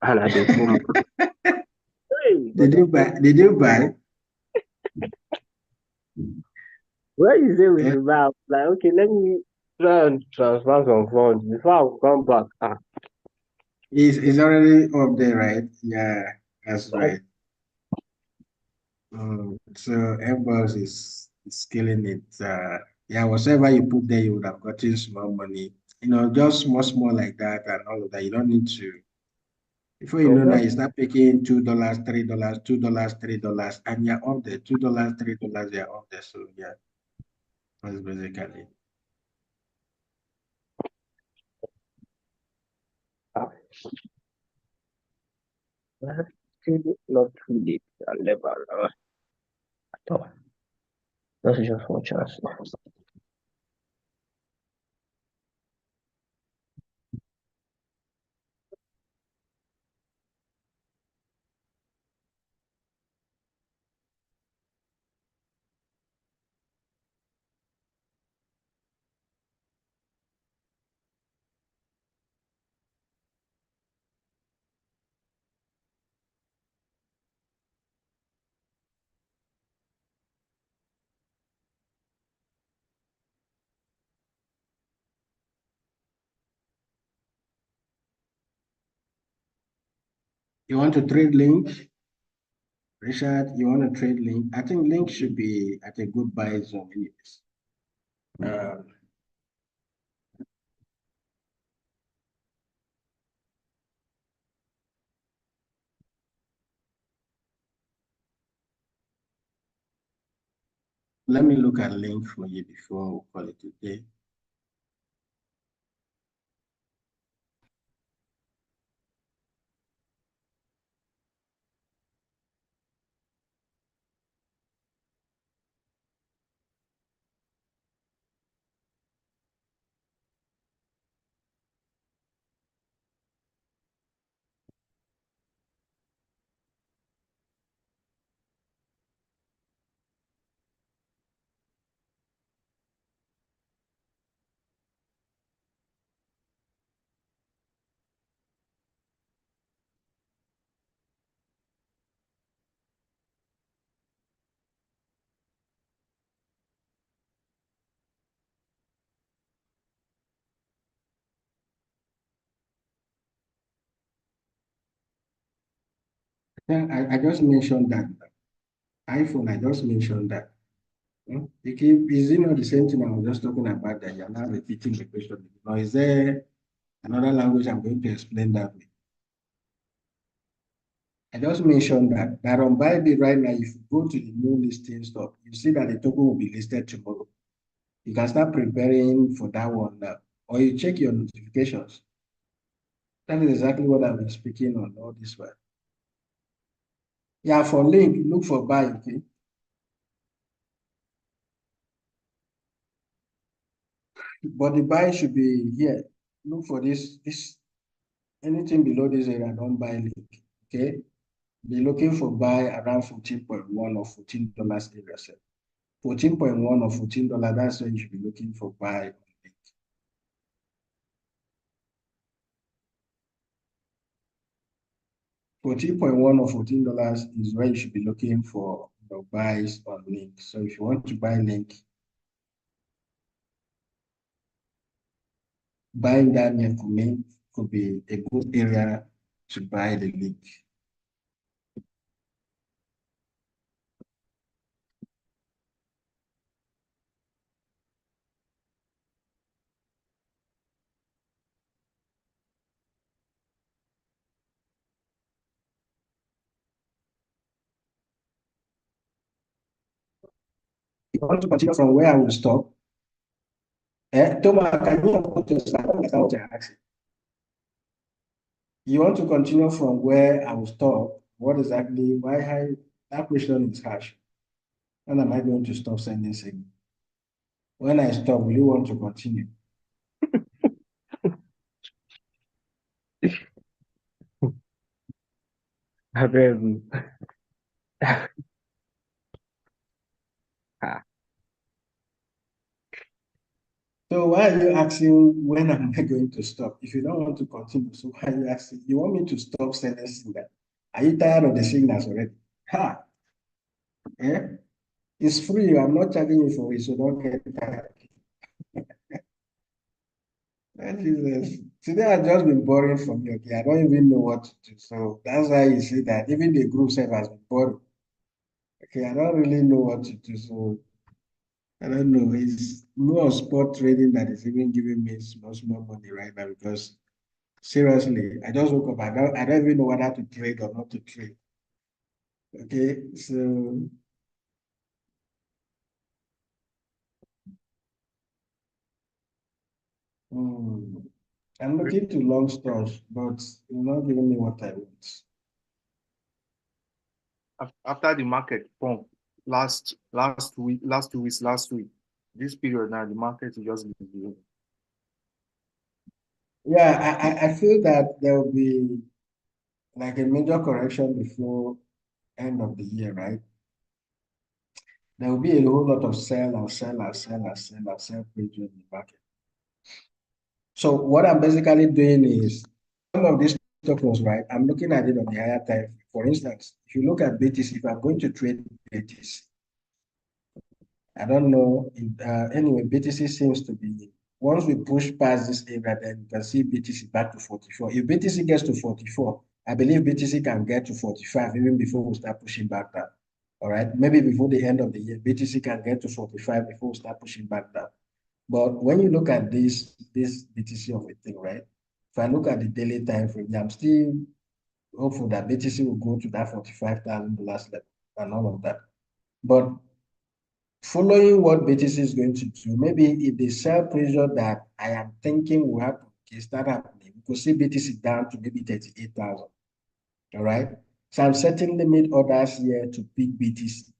and I dey come. Hey, Did you buy? Did you buy? where you say we should buy? I was like, okay, let me try and transfer some funds before I come back. It's already up there, right? Yeah, that's right. So Airbus is killing it. Yeah, whatever you put there, you would have gotten small money. Just small like that and all of that. You don't need to. Before you know that, you start picking $2, $3, $2, $3, and you're up there. $2, $3, you're up there. So yeah, that's basically. Not too deep level at all. That's just one chance. You want to trade Link? Richard, you want to trade Link? I think Link should be at a good buy zone anyways. Let me look at Link for you before we call it today. Yeah, I just mentioned that iPhone. I just mentioned that. Is it not the same thing I was just talking about that you're now repeating the question? Or is there another language I'm going to explain that way? I just mentioned that on Bybit right now, if you go to the new listing stock, you see that the token will be listed tomorrow. You can start preparing for that one now, or you check your notifications. That is exactly what I've been speaking on all this while. Yeah, for Link, look for buy, okay? But the buy should be here. Look for this anything below this area, don't buy Link, okay? Be looking for buy around 14.1 or $14 area. 14.1 or $14, that's when you should be looking for buy on Link. 14.1 or $14 is where you should be looking for your buys on Link. So if you want to buy Link, buying that near Kumin could be a good area to buy the Link. You want to continue from where I will stop? Thomas, can you understand what you're asking? You want to continue from where I will stop? What exactly? That question is harsh. When am I going to stop sending signal? When I stop, will you want to continue? So why are you asking when am I going to stop? If you don't want to continue, so why are you asking? You want me to stop sending signal? Are you tired of the signals already? Ha! Yeah? It's free. I'm not charging you for it, so don't get tired. Jesus. Today I've just been boring from you. Okay, I don't even know what to do. So that's why you see that even the group self has been boring. Okay, I don't really know what to do. So I don't know. It's more sport trading that is even giving me small money right now because seriously, I just woke up. I don't even know whether to trade or not to trade. Okay, so I'm looking to long stores, but it's not giving me what I want. After the market pump last week, last week, this period now, the market is just beginning. Yeah, I feel that there will be like a major correction before end of the year, right? There will be a whole lot of sell and sell and sell and sell and sell pressure in the market. So what I'm basically doing is some of these tokens, right? I'm looking at it on the higher time. For instance, if you look at BTC, if I'm going to trade BTC, I don't know. Anyway, BTC seems to be, once we push past this area, then you can see BTC back to 44. If BTC gets to 44, I believe BTC can get to 45 even before we start pushing back down. All right. Maybe before the end of the year, BTC can get to 45 before we start pushing back down. But when you look at this BTC of a thing, right? If I look at the daily time frame, yeah, I'm still hopeful that BTC will go to that $45,000 level and all of that. But following what BTC is going to do, maybe if the sell pressure that I am thinking will happen, okay, start happening, we could see BTC down to maybe 38,000. All right. So I'm setting limit orders here to pick BTC.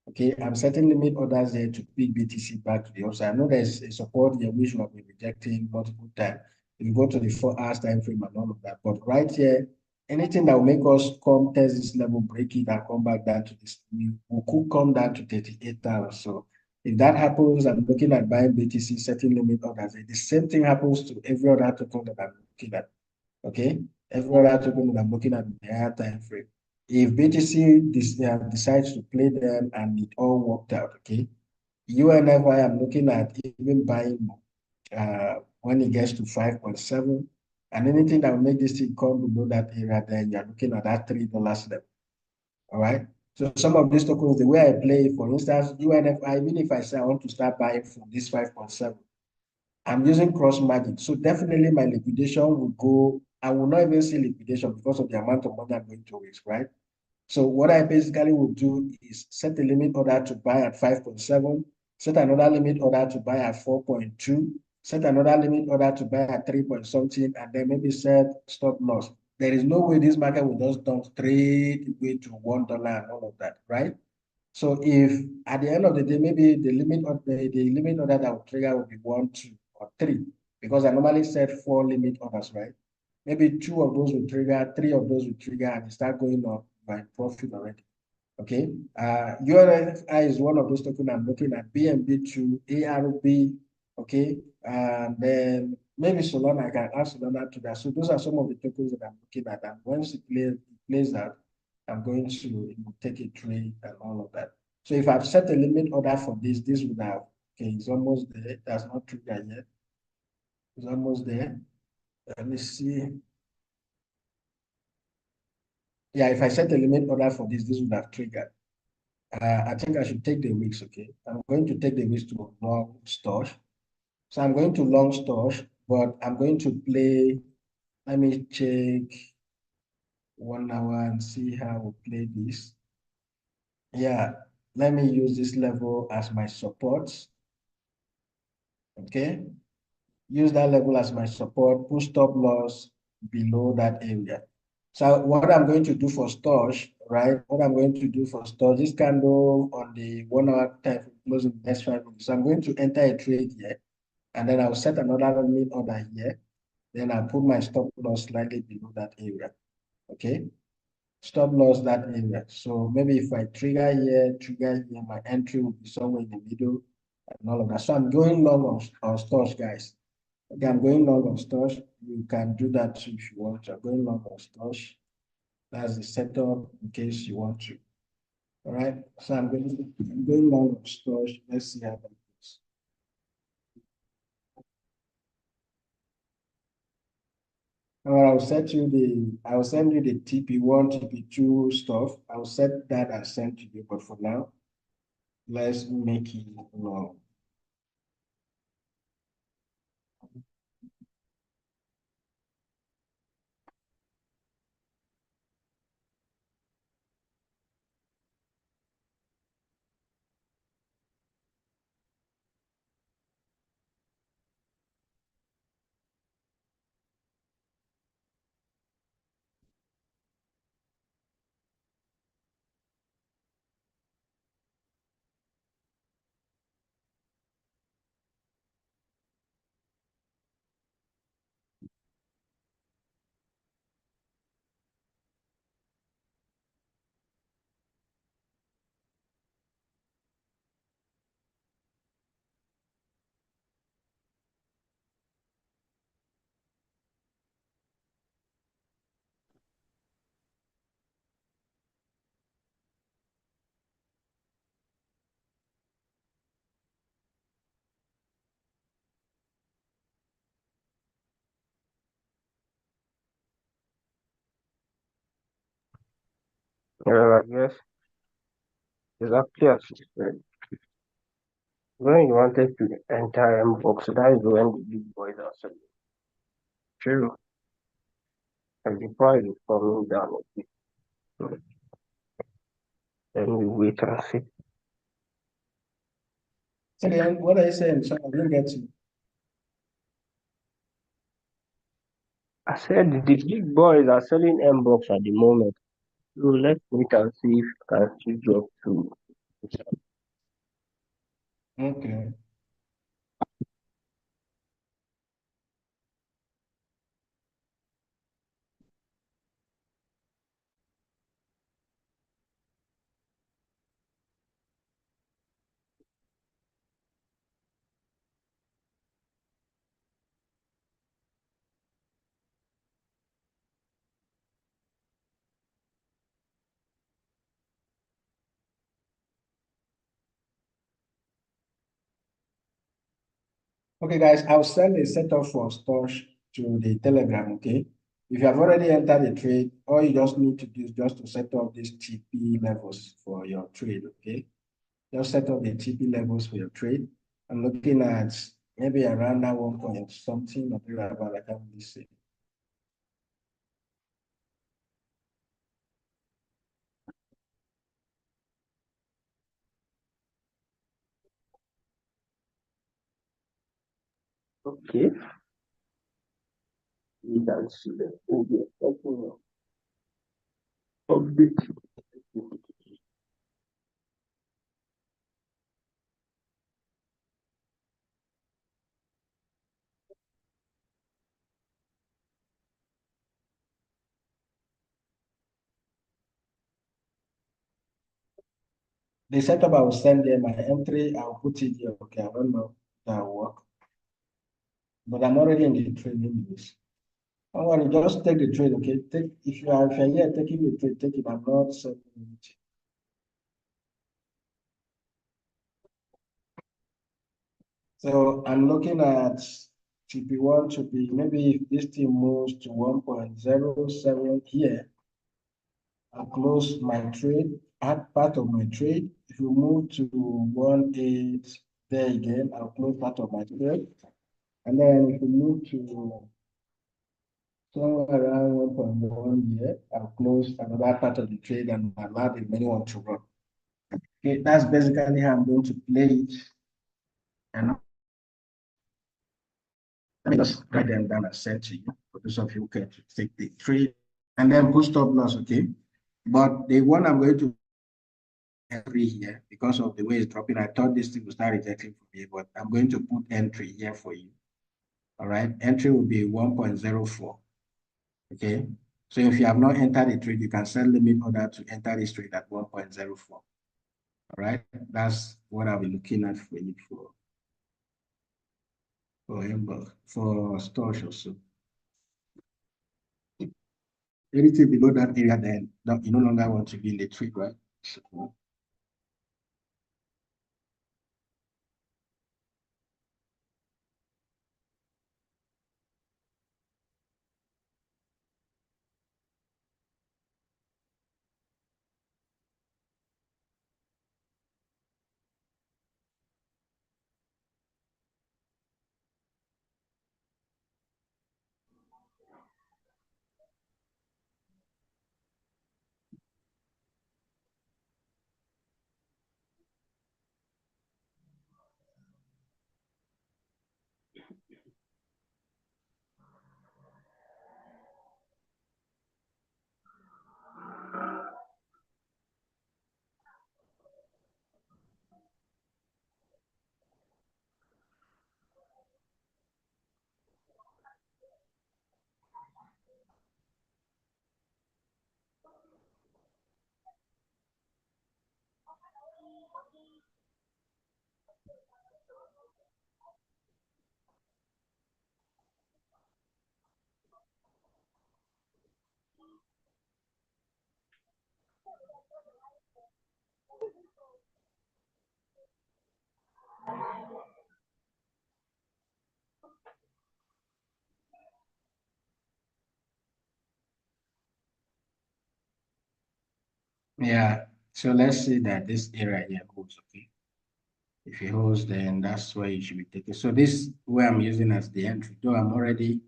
Okay, I'm setting limit orders here to pick BTC back to the upside. I know there's a support here which we have been rejecting multiple times. You go to the 4 hours time frame and all of that. But right here, anything that will make us come test this level, break it and come back down to this, we could come down to 38,000. So if that happens, I'm looking at buying BTC, setting limit orders. The same thing happens to every other token that I'm looking at. Okay, every other token that I'm looking at the higher time frame. If BTC decides to play them and it all worked out, okay, UNFI, I'm looking at even buying more when it gets to 5.7. And anything that will make this thing come below that area, then you're looking at that $3 level. All right. So some of these tokens, the way I play, for instance, UNFI, even if I say I want to start buying from this 5.7, I'm using cross margin. So definitely my liquidation will go, I will not even see liquidation because of the amount of money I'm going to risk, right? So what I basically will do is set a limit order to buy at 5.7, set another limit order to buy at 4.2, set another limit order to buy at 3 point something, and then maybe set stop loss. There is no way this market will just dump straight away to $1 and all of that, right? So if at the end of the day, maybe the limit of the limit order that will trigger will be 1, 2, or 3, because I normally set 4 limit orders, right? Maybe 2 of those will trigger, 3 of those will trigger, and start going up by profit already. Okay. UNFI is one of those tokens I'm looking at. BNB2, ARB, okay, and then maybe Solana. I can add Solana to that. So those are some of the tokens that I'm looking at. And once it plays out, I'm going to take a trade and all of that. So if I've set a limit order for this would have, okay, it's almost there. That's not triggered yet. It's almost there. Let me see. Yeah, if I set a limit order for this would have triggered. I think I should take the weeks, okay? I'm going to take the weeks to long stores. So I'm going to long stores, but I'm going to play, let me check 1 hour and see how we play this. Yeah, let me use this level as my support. Okay, use that level as my support, put stop loss below that area. So what I'm going to do for stores, right? What I'm going to do for stores, this candle on the 1 hour time close in the next 5 minutes. So I'm going to enter a trade here, and then I'll set another limit order here. Then I'll put my stop loss slightly below that area. Okay, stop loss that area. So maybe if I trigger here, my entry will be somewhere in the middle and all of that. So I'm going long on stores, guys. Okay, I'm going long on stores. You can do that too if you want to. I'm going long on stores. That's the setup in case you want to. All right. So I'm going long on stores. Let's see how that goes. Or I'll send you the TP1, TP2 stuff. I'll set that and send to you. But for now, let's make it long. I guess exactly as you said. When you wanted to enter box, that is when the big boys are selling. True. And the price is coming down a bit. So then we wait and see. Again, what are you saying? So I didn't get you. I said the big boys are selling M box at the moment. So let's wait and see if it can still drop to. Okay. Okay, guys, I'll send a setup for storage to the Telegram, okay? If you have already entered the trade, all you just need to do is just to set up these TP levels for your trade, okay? Just set up the TP levels for your trade. I'm looking at maybe around that 1 point something or about, I can't really say. Okay. We can see the update. The setup I will send there, my entry, I'll put it here, okay? I don't know if that will work. But I'm already in the trade anyways. Don't worry, just take the trade, okay? If you're here taking the trade, take it. I'm not selling it. So I'm looking at TP1 to be maybe if this thing moves to 1.07 here, I'll close my trade, add part of my trade. If you move to 1.8 there again, I'll close part of my trade. And then if you move to somewhere around 1.1 here, I'll close another part of the trade and allow the remaining one to run. Okay, that's basically how I'm going to play it. And let me just write them down and send to you for those of you who can take the trade and then put stop loss, okay? But the one I'm going to entry here because of the way it's dropping, I thought this thing would start rejecting from here, but I'm going to put entry here for you. All right, entry will be 1.04. Okay, so if you have not entered the trade, you can set limit order to enter this trade at 1.04. All right, that's what I'll be looking at for you for storage also. Anything below that area, then you no longer want to be in the trade, right? So, Yeah, so let's say that this area here holds, okay? If it holds, then that's where you should be taking. So this where I'm using as the entry, though I'm already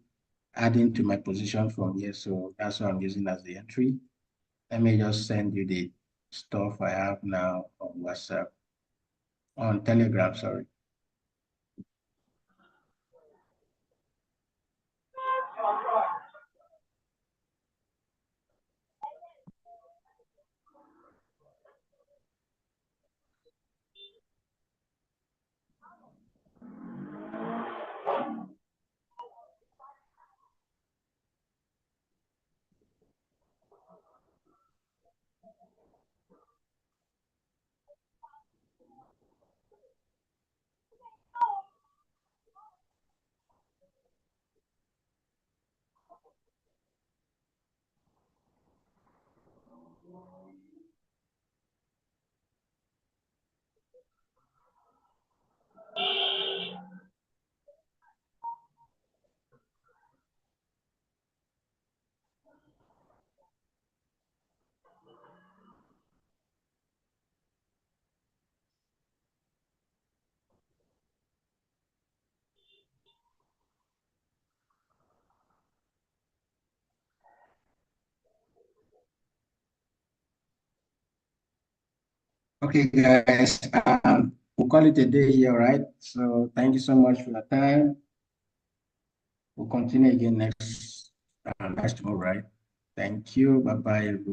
adding to my position from here, so that's what I'm using as the entry. Let me just send you the stuff I have now on WhatsApp, on Telegram, sorry. Okay, guys, we'll call it a day here, right? So thank you so much for your time. We'll continue again next tomorrow, right? Thank you. Bye-bye, everyone.